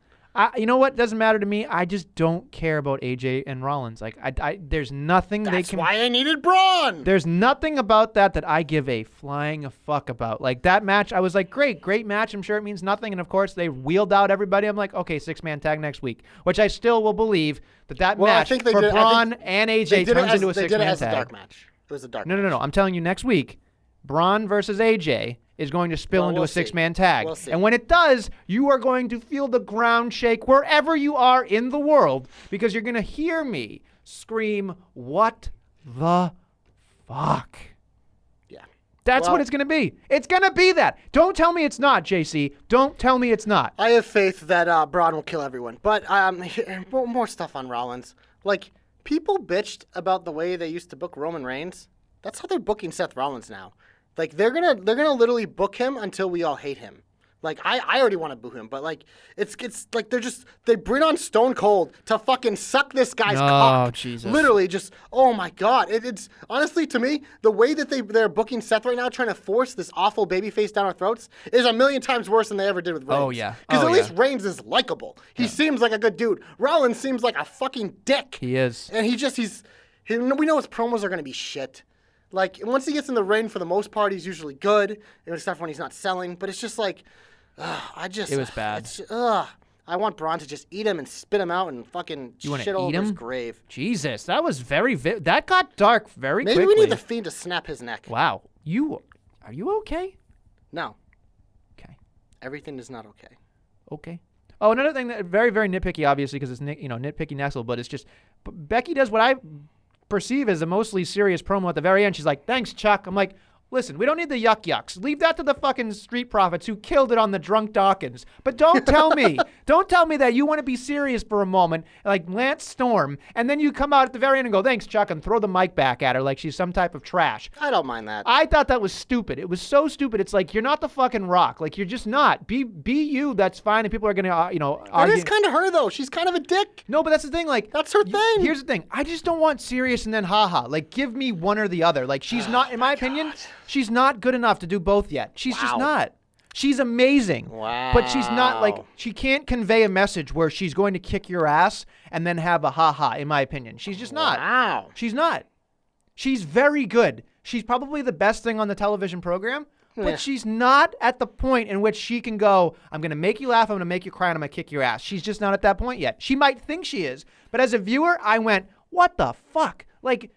You know what? Doesn't matter to me. I just don't care about AJ and Rollins. Like, there's nothing they That's can... why I needed Braun! There's nothing about that I give a flying fuck about. Like, that match, I was like, great match. I'm sure it means nothing. And, of course, they wheeled out everybody. I'm like, okay, 6-man tag next week. Which I still will believe that match for Braun and AJ turns into a 6-man tag. They did it as a dark match. It was a dark match. No. I'm telling you, next week, Braun versus AJ is going to spill into a 6-man tag. We'll see. And when it does, you are going to feel the ground shake wherever you are in the world because you're going to hear me scream, what the fuck? Yeah. That's what it's going to be. It's going to be that. Don't tell me it's not, JC. Don't tell me it's not. I have faith that Braun will kill everyone. But more stuff on Rollins. Like, people bitched about the way they used to book Roman Reigns. That's how they're booking Seth Rollins now. Like, they're gonna literally book him until we all hate him. Like, I already want to boo him, but like it's like they bring on Stone Cold to fucking suck this guy's cock. Oh, Jesus. Literally just, oh my God. It's honestly, to me, the way that they're booking Seth right now, trying to force this awful babyface down our throats, is a million times worse than they ever did with Reigns. Oh, yeah. Because Oh, at yeah. least Reigns is likable. He seems like a good dude. Rollins seems like a fucking dick. He is. And we know his promos are going to be shit. Like, once he gets in the ring, for the most part, he's usually good, except when he's not selling. But it's just like, It was bad. I want Braun to just eat him and spit him out and fucking You wanna shit eat all over his him? grave. Jesus, that was that got dark very Maybe quickly. we need the Fiend to snap his neck. Wow. Are you okay? No, Okay. everything is not okay. Okay. Oh, another thing that very, very nitpicky, obviously, because it's nitpicky Nexel, but it's just Becky does what I perceive as a mostly serious promo at the very end. She's like, "Thanks, Chuck." I'm like, listen, we don't need the yucks. Leave that to the fucking Street Profits who killed it on the Drunk Dawkins. But don't tell me that you want to be serious for a moment, like Lance Storm, and then you come out at the very end and go, "Thanks, Chuck," and throw the mic back at her like she's some type of trash. I don't mind that. I thought that was stupid. It was so stupid. It's like, you're not the fucking Rock. Like, you're just not. Be you. That's fine. And people are going to, That argue. is kind of her, though. She's kind of a dick. No, but that's the thing. Like, That's her thing. Here's the thing. I just don't want serious and then haha. Like, give me one or the other. Like, she's not, in my opinion, she's not good enough to do both yet. She's just not. She's amazing. Wow. But she's not, like, she can't convey a message where she's going to kick your ass and then have a haha, in my opinion. She's just not. Wow. She's not. She's very good. She's probably the best thing on the television program, but she's not at the point in which she can go, "I'm going to make you laugh, I'm going to make you cry, and I'm going to kick your ass." She's just not at that point yet. She might think she is, but as a viewer, I went, "What the fuck?" Like,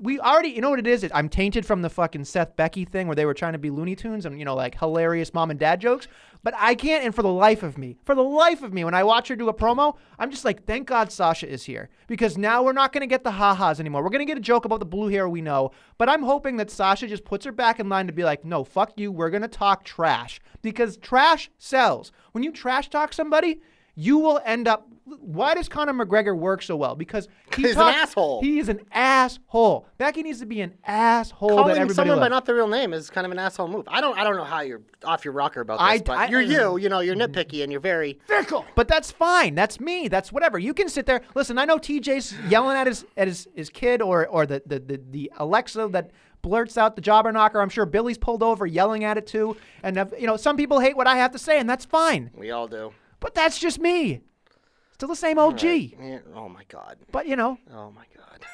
we already, you know what it is? I'm tainted from the fucking Seth Becky thing where they were trying to be Looney Tunes and, like hilarious mom and dad jokes. But I can't, and for the life of me, when I watch her do a promo, I'm just like, thank God Sasha is here. Because now we're not going to get the ha-has anymore. We're going to get a joke about the blue hair we know. But I'm hoping that Sasha just puts her back in line to be like, no, fuck you. We're going to talk trash. Because trash sells. When you trash talk somebody, you will end up. Why does Conor McGregor work so well? Because he's an asshole. He is an asshole. Becky needs to be an asshole. Calling someone by not the real name is kind of an asshole move. I don't know how you're off your rocker about this, but you're you're nitpicky and you're very fickle. But that's fine. That's me. That's whatever. You can sit there. Listen, I know TJ's yelling at his kid or the Alexa that blurts out the jobber knocker. I'm sure Billy's pulled over yelling at it too. And some people hate what I have to say, and that's fine. We all do. But that's just me. Still the same OG. Right. Yeah. Oh, my God. But, Oh, my God.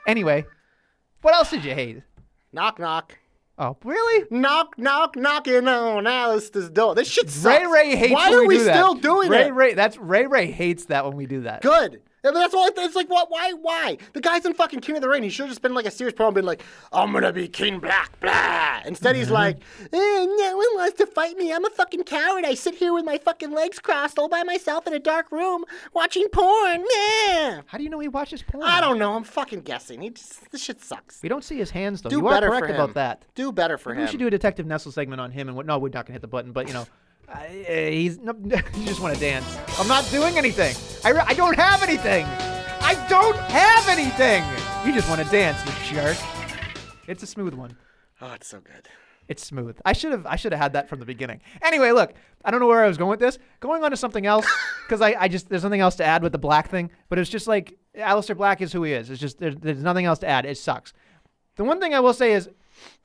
Anyway, what else did you hate? Knock, knock. Oh, really? Knock, knock, knocking on Alistair's door. This shit sucks. Ray hates Why when are we do that. still doing it? Ray hates that when we do that. Good. Yeah, but that's all. It's like, what? Why? The guy's in fucking King of the Ring. He should have just been like a serious promo, been like, "I'm gonna be King Black, blah." Instead, he's like, "No one wants to fight me. I'm a fucking coward. I sit here with my fucking legs crossed, all by myself in a dark room, watching porn." Yeah. How do you know he watches porn? I don't know. I'm fucking guessing. This shit sucks. We don't see his hands though. Do You better are correct for him. about that. Do better for him. We should do a Detective Nestle segment on him. And no, we're not gonna hit the button, but you just want to dance. I'm not doing anything. I don't have anything. I don't have anything. You just want to dance, you jerk. It's a smooth one. Oh, it's so good. It's smooth. I should have had that from the beginning. Anyway, look, I don't know where I was going with this. Going on to something else, because there's something else to add with the Black thing, but it's just like Aleister Black is who he is. It's just there's nothing else to add. It sucks. The one thing I will say is,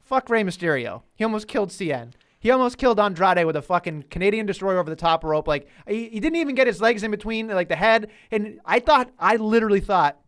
fuck Rey Mysterio. He almost killed CN. He almost killed Andrade with a fucking Canadian destroyer over the top rope. Like, he didn't even get his legs in between, like, the head. And I literally thought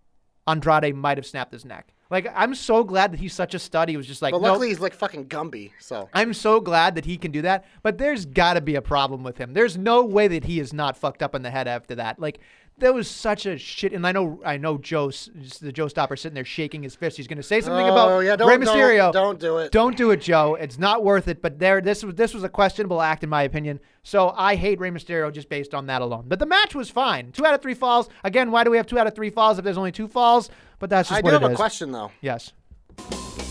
Andrade might have snapped his neck. Like, I'm so glad that he's such a stud. He was just like, but luckily he's like fucking Gumby, so. I'm so glad that he can do that. But there's got to be a problem with him. There's no way that he is not fucked up in the head after that. Like, there was such a shit. And I know the Joe Stopper sitting there shaking his fist. He's going to say something about Rey Mysterio. Don't do it. Don't do it, Joe. It's not worth it. But this was a questionable act in my opinion. So I hate Rey Mysterio just based on that alone. But the match was fine. 2 out of 3 falls. Again, why do we have 2 out of 3 falls if there's only 2 falls? But that's just what it is. I do have a question though. Yes.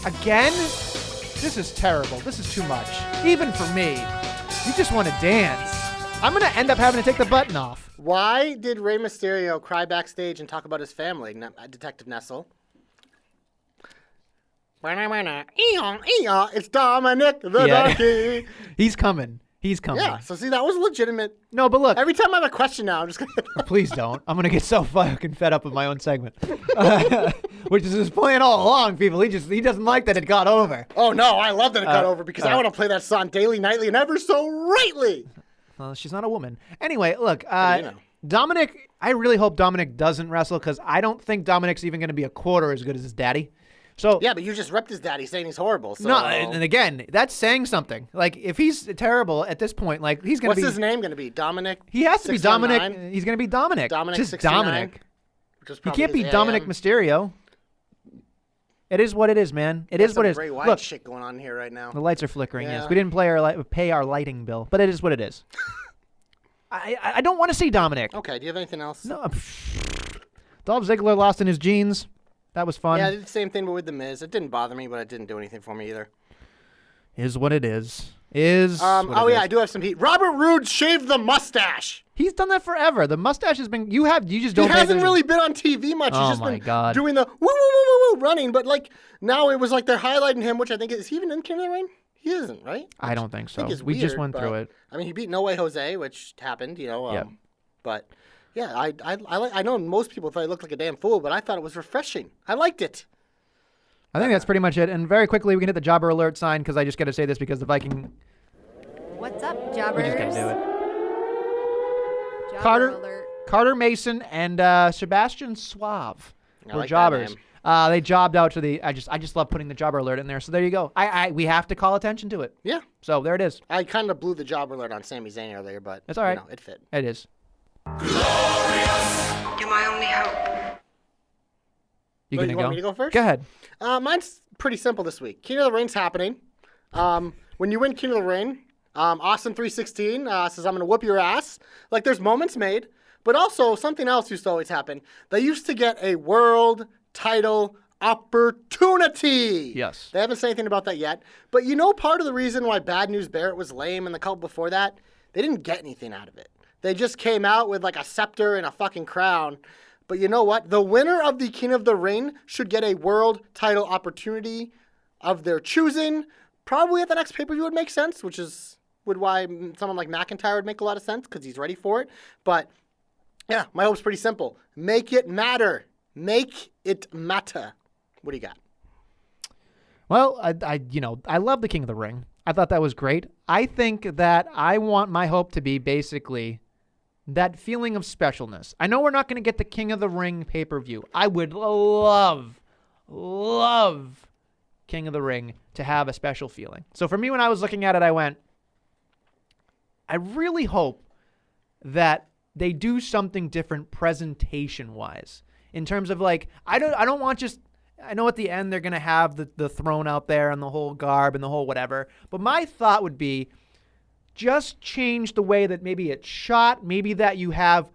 Again? This is terrible. This is too much. Even for me. You just want to dance. I'm going to end up having to take the button off. Why did Rey Mysterio cry backstage and talk about his family, Detective Nestle? It's Dominic the Donkey. He's coming. Yeah, so see, that was legitimate. No, but look. Every time I have a question now, I'm just going to... Please don't. I'm going to get so fucking fed up with my own segment. Which is his plan all along, people. He doesn't like that it got over. Oh, no, I love that it got over because I want to play that song daily, nightly, and ever so rightly. Well, she's not a woman. Anyway, look, Dominic, I really hope Dominic doesn't wrestle because I don't think Dominic's even going to be a quarter as good as his daddy. So yeah, but you just ripped his daddy saying he's horrible. So. No, and again, that's saying something. Like, if he's terrible at this point, like, he's going to be... What's his name going to be? Dominic? He has to be Dominic. He's going to be Dominic. Dominic just 69? Dominic. He can't be Dominic Mysterio. It is what it is, man. It is what it is. Look, shit going on here right now. The lights are flickering. Yes, we didn't pay our lighting bill, but it is what it is. I don't want to see Dominic. Okay. Do you have anything else? No. Dolph Ziggler lost in his jeans. That was fun. Yeah, I did the same thing, but with The Miz. It didn't bother me, but it didn't do anything for me either. Is what it is. I do have some heat. Robert Roode shaved the mustache. He's done that forever. The mustache has been. You just don't. He hasn't really been on TV much. He's just been doing the woo woo woo woo running. But like now, it was like they're highlighting him, which I think is he even in King of the Ring? He isn't, right? I don't think so. We just went through it. I mean, he beat No Way Jose, which happened, But yeah, I know most people thought he looked like a damn fool, but I thought it was refreshing. I liked it. I think that's pretty much it. And very quickly, we can hit the jobber alert sign because I just got to say this because the Viking. What's up, jobbers? We just got to do it. Jobber alert. Carter Mason and Sebastian Suave were like jobbers. They jobbed out to the. I just love putting the jobber alert in there. So there you go. We have to call attention to it. Yeah. So there it is. I kind of blew the jobber alert on Sami Zayn earlier, but it's all right. It fit. It is. Glorious. You're my only hope. You Wait, gonna you go? want me to go first? Go ahead. Mine's pretty simple this week. King of the Ring's happening. When you win King of the Ring, Austin316 says, I'm going to whoop your ass. Like, there's moments made, but also something else used to always happen. They used to get a world title opportunity. Yes. They haven't said anything about that yet. But you know part of the reason why Bad News Barrett was lame and the couple before that? They didn't get anything out of it. They just came out with like a scepter and a fucking crown. But you know what? The winner of the King of the Ring should get a world title opportunity of their choosing. Probably at the next pay-per-view would make sense, which is why someone like McIntyre would make a lot of sense because he's ready for it. But yeah, my hope's pretty simple. Make it matter. Make it matter. What do you got? Well, I love the King of the Ring. I thought that was great. I think that I want my hope to be basically that feeling of specialness. I know we're not going to get the King of the Ring pay-per-view. I would love King of the Ring to have a special feeling. So for me, when I was looking at it, I went, I really hope that they do something different presentation-wise. In terms of like, I don't want just, I know at the end they're going to have the throne out there and the whole garb and the whole whatever. But my thought would be just change the way that maybe it's shot. Maybe that you have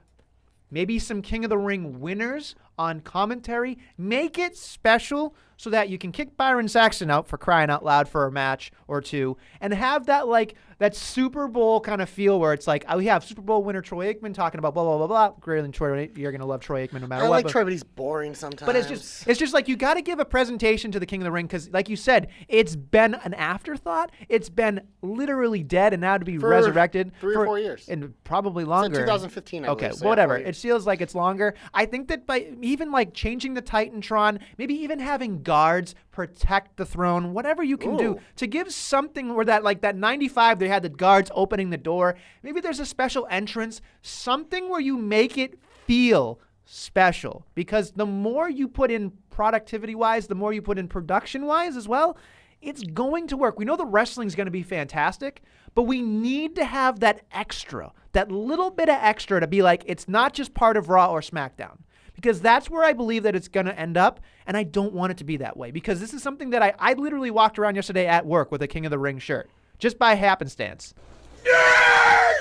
maybe some King of the Ring winners on commentary. Make it special so that you can kick Byron Saxton out for crying out loud for a match or two and have that like that Super Bowl kind of feel where it's like, we have Super Bowl winner Troy Aikman talking about blah, blah, blah, blah. Greater than Troy, you're going to love Troy Aikman no matter I what. like Troy, but he's boring sometimes. But it's just like you got to give a presentation to the King of the Ring because, like you said, it's been an afterthought. It's been literally dead and now to be resurrected. 3 or 4 years. And probably longer. Since 2015, I Okay, believe, so whatever. yeah, 4 years. It feels like it's longer. I think that by even like changing the Titantron, maybe even having guards protect the throne, whatever you can do to give something where that like that 95 they had the guards opening the door. Maybe there's a special entrance, something where you make it feel special because the more you put in productivity wise, the more you put in production wise as well, it's going to work. We know the wrestling's going to be fantastic, but we need to have that extra, that little bit of extra to be like, it's not just part of Raw or SmackDown. Because that's where I believe that it's going to end up, and I don't want it to be that way. Because this is something that I literally walked around yesterday at work with a King of the Ring shirt, just by happenstance.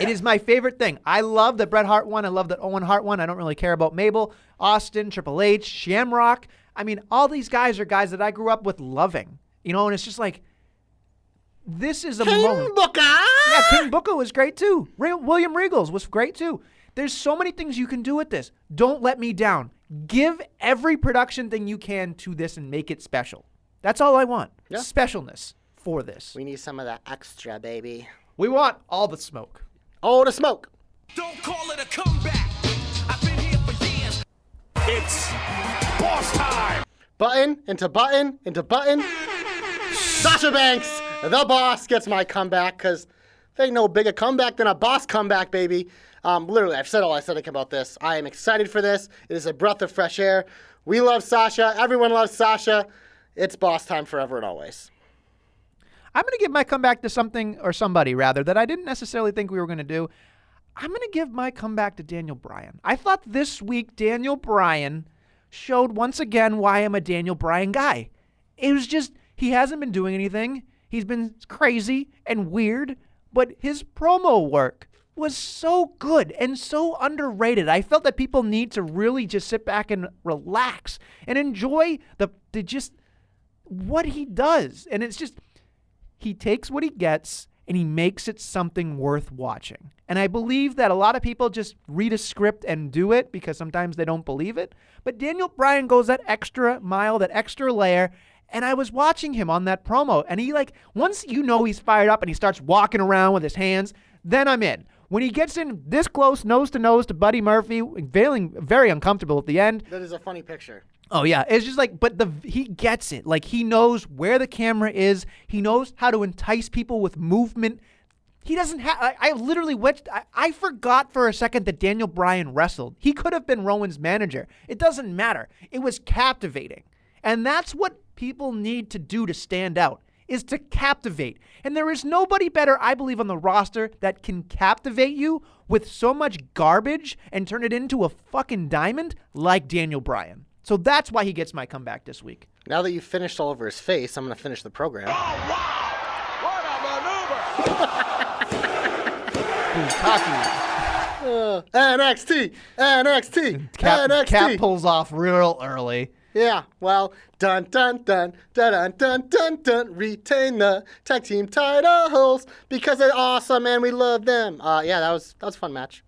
It is my favorite thing. I love that Bret Hart won. I love that Owen Hart won. I don't really care about Mabel, Austin, Triple H, Shamrock. I mean, all these guys are guys that I grew up with loving. You know, and it's just like, this is a moment. Booker! Yeah, King Booker was great too. William Regals was great too. There's so many things you can do with this. Don't let me down. Give every production thing you can to this and make it special. That's all I want. Yeah. Specialness for this. We need some of that extra, baby. We want all the smoke. Oh, the smoke. Don't call it a comeback. I've been here for years. It's boss time. Button into button into button. Sasha Banks, the boss, gets my comeback because there ain't no bigger comeback than a boss comeback, baby. Literally, I've said all I said about this. I am excited for this. It is a breath of fresh air. We love Sasha. Everyone loves Sasha. It's boss time forever and always. I'm going to give my comeback to something, or somebody rather, that I didn't necessarily think we were going to do. I'm going to give my comeback to Daniel Bryan. I thought this week Daniel Bryan showed once again why I'm a Daniel Bryan guy. It was just, he hasn't been doing anything. He's been crazy and weird, but his promo work was so good and so underrated. I felt that people need to really just sit back and relax and enjoy the just what he does. And it's just, he takes what he gets and he makes it something worth watching. And I believe that a lot of people just read a script and do it because sometimes they don't believe it. But Daniel Bryan goes that extra mile, that extra layer. And I was watching him on that promo. And he like, once you know he's fired up and he starts walking around with his hands, then I'm in. When he gets in this close, nose to Buddy Murphy, feeling very uncomfortable at the end. That is a funny picture. Oh, yeah. It's just like, but he gets it. Like, he knows where the camera is. He knows how to entice people with movement. He doesn't have, I literally went, I forgot for a second that Daniel Bryan wrestled. He could have been Rowan's manager. It doesn't matter. It was captivating. And that's what people need to do to stand out, is to captivate. And there is nobody better, I believe, on the roster that can captivate you with so much garbage and turn it into a fucking diamond like Daniel Bryan. So that's why he gets my comeback this week. Now that you've finished all over his face, I'm going to finish the program. NXT, NXT, NXT. Cap pulls off real early. Yeah, well, dun dun dun dun dun dun dun dun. Retain the tag team titles because they're awesome and we love them. Yeah, that was a fun match.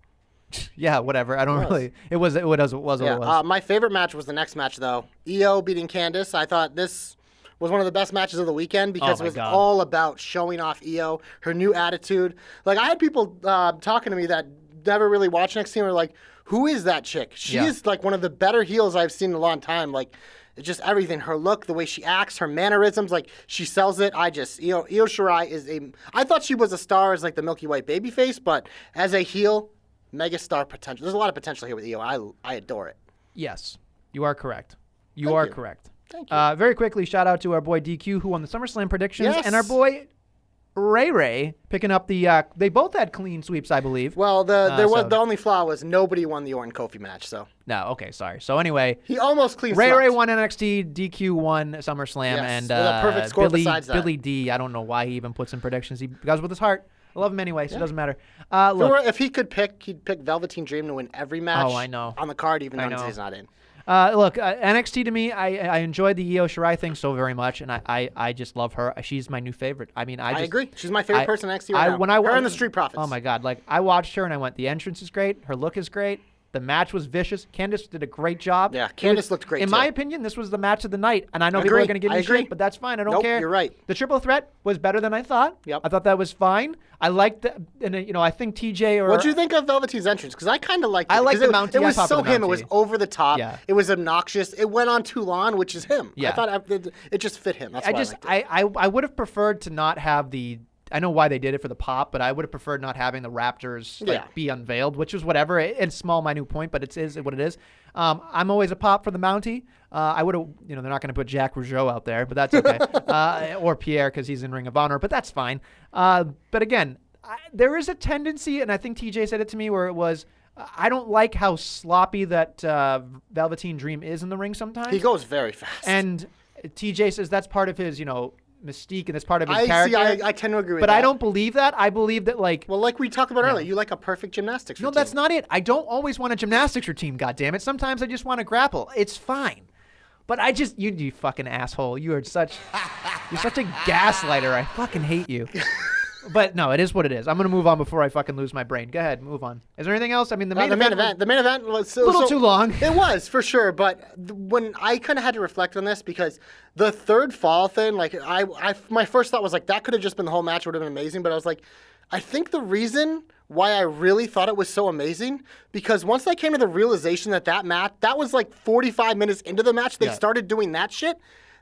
Yeah, whatever. I don't really. It was what it was. My favorite match was the next match though. Io beating Candice. I thought this was one of the best matches of the weekend because it was all about showing off Io, her new attitude. Like I had people talking to me that never really watched NXT and were like, "Who is that chick? She is like one of the better heels I've seen in a long time." Like it's just everything, her look, the way she acts, her mannerisms, like she sells it. Io Shirai is I thought she was a star as like the Milky White babyface, but as a heel, mega star potential. There's a lot of potential here with Io. I adore it. Yes, you are correct. You are correct. Thank you. Very quickly, shout out to our boy DQ who won the SummerSlam predictions, Yes. and our boy Ray picking up the. They both had clean sweeps, I believe. Well, the only flaw was nobody won the Orton Kofi match. So No, okay, sorry. So anyway, he almost clean Ray swept. won NXT, DQ won SummerSlam, Yes, and with a perfect score besides that. Billy D. I don't know why he even puts in predictions. He goes with his heart. I love him anyway, so it doesn't matter. Look, If he could pick, he'd pick Velveteen Dream to win every match. Oh, I know. On the card, even I though know. he's not in. Look, NXT to me, I enjoyed the Io Shirai thing so very much, and I just love her. She's my new favorite. I mean, I agree. She's my favorite person in NXT right now. Her and the Street Profits. Oh my God! Like I watched her and I went, the entrance is great, her look is great, the match was vicious. Candice did a great job. Yeah, Candice looked great. In too. my opinion, this was the match of the night, and I know people Agree. are going to give I me agree. shit, but that's fine. I don't Nope, care. you're right. The triple threat was better than I thought. Yep. I thought that was fine. I liked the, and I think TJ or What'd you think of Velveteen's entrance? Because I kind of liked it. I liked because the Mountie. It was I popped so for the him. It was Mountie. over the top. Yeah. It was obnoxious. It went on too long, which is him. Yeah. I thought it just fit him. That's why I liked it. I would have preferred to not have the. I know why they did it for the pop, but I would have preferred not having the Raptors be unveiled, which is whatever. It's small, minute point, but it is what it is. I'm always a pop for the Mountie. I would have, they're not going to put Jack Rougeau out there, but that's okay. Or Pierre because he's in Ring of Honor, but that's fine. But again, there is a tendency, and I think TJ said it to me, where it was, I don't like how sloppy that Velveteen Dream is in the ring sometimes. He goes very fast. And TJ says that's part of his, mystique, and that's part of his character. I tend to agree with that. But I don't believe that. I believe that, Well, like we talked about earlier, you like a perfect gymnastics routine. No, that's not it. I don't always want a gymnastics routine, goddammit. Sometimes I just want to grapple. It's fine. But I just, you fucking asshole. You're such a gaslighter. I fucking hate you. But no, it is what it is. I'm going to move on before I fucking lose my brain. Go ahead, move on. Is there anything else? I mean, the main event was a little too long. It was, for sure. But when I kind of had to reflect on this, because the third fall thing, like my first thought was like, that could have just been the whole match, would have been amazing. But I was like, I think the reason why I really thought it was so amazing, because once I came to the realization that match, that was like 45 minutes into the match, they started doing that shit.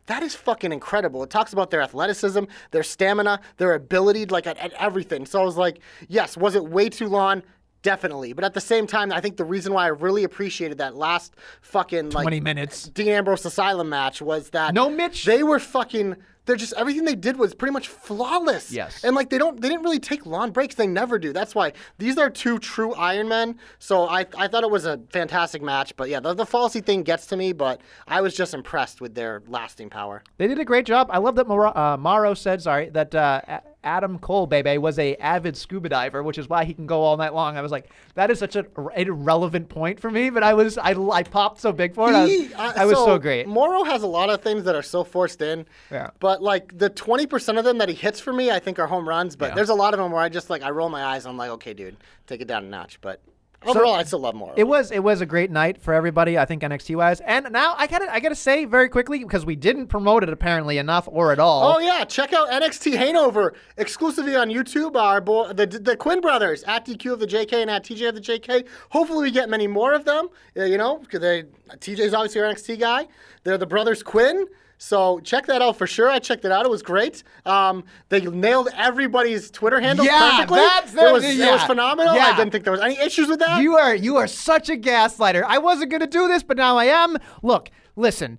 That is fucking incredible. It talks about their athleticism, their stamina, their ability, like at everything. So I was like, yes, was it way too long? Definitely. But at the same time, I think the reason why I really appreciated that last fucking 20 minutes Dean Ambrose Asylum match was that no Mitch. They were fucking. They're just, everything they did was pretty much flawless. Yes. And like they didn't really take long breaks. They never do. That's why these are two true Iron Men. So I thought it was a fantastic match. But yeah, the falsy thing gets to me, but I was just impressed with their lasting power. They did a great job. I love that Morrow said, that Adam Cole, baby, was a avid scuba diver, which is why he can go all night long. I was like, that is such an irrelevant point for me, but I popped so big for it. I was so great. Morrow has a lot of things that are so forced in. Yeah. But like the 20% of them that he hits for me, I think are home runs. But there's a lot of them where I roll my eyes and I'm like, okay, dude, take it down a notch. But overall, I still love Morrow. It was a great night for everybody, I think, NXT wise. And now I gotta say very quickly, because we didn't promote it apparently enough or at all. Oh yeah, check out NXT Hanover exclusively on YouTube. Our boy, the Quinn brothers at DQ of the JK and at TJ of the JK. Hopefully we get many more of them. Because TJ's obviously our NXT guy. They're the brothers Quinn. So check that out for sure. I checked it out. It was great. They nailed everybody's Twitter handles perfectly. It was phenomenal. Yeah. I didn't think there was any issues with that. You are such a gaslighter. I wasn't going to do this, but now I am. Look, listen.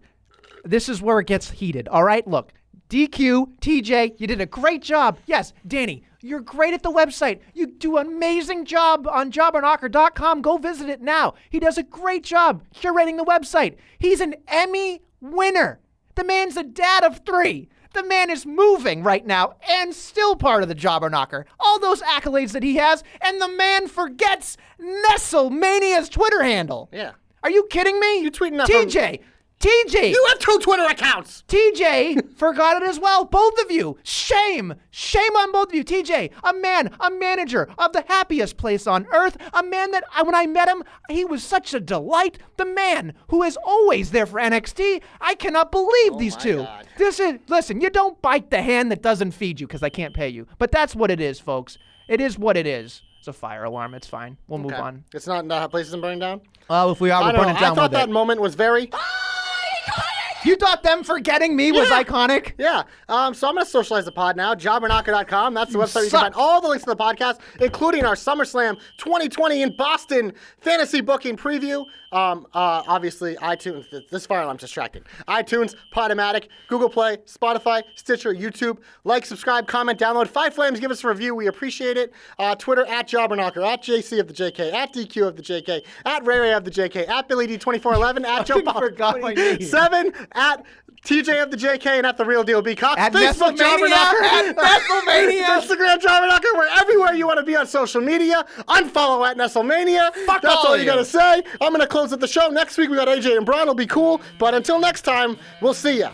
This is where it gets heated. All right? Look. DQ, TJ, you did a great job. Yes, Danny, you're great at the website. You do an amazing job on jobberknocker.com. Go visit it now. He does a great job curating the website. He's an Emmy winner. The man's a dad of 3. The man is moving right now and still part of the Jobber Knocker. All those accolades that he has, and the man forgets Nestlemania's Twitter handle. Yeah. Are you kidding me? You tweeting that TJ! You have 2 Twitter accounts! TJ forgot it as well. Both of you. Shame. Shame on both of you. TJ, a man, a manager of the happiest place on earth. A man that, when I met him, he was such a delight. The man who is always there for NXT. I cannot believe these my two. God. Listen, you don't bite the hand that doesn't feed you because I can't pay you. But that's what it is, folks. It is what it is. It's a fire alarm. It's fine. We'll move on. It's not places and burning down? Oh, if we are, we're burning down I thought with that it. moment was very... You thought them forgetting me was iconic? Yeah. So I'm going to socialize the pod now. Jobberknocker.com. That's the website where you can find all the links to the podcast, including our SummerSlam 2020 in Boston fantasy booking preview. Obviously, iTunes. This fire alarm's distracting. iTunes, Podomatic, Google Play, Spotify, Stitcher, YouTube. Like, subscribe, comment, download. 5 Flames, give us a review. We appreciate it. Twitter, at Jobberknocker, at JC of the JK, at DQ of the JK, at Ray of the JK, at Billy D2411, at Joe Bob forgot my name. 7, at TJ of the JK, and at the Real Deal B Cox. At Facebook Nestlemania, Jobberknocker. at Nestlemania. Instagram Jobberknocker. We're everywhere you want to be on social media. Unfollow at Nestlemania. Fuck That's all you. you got to say. I'm going to close at the show. Next week we got AJ and Bryan. It'll be cool. But until next time, we'll see ya.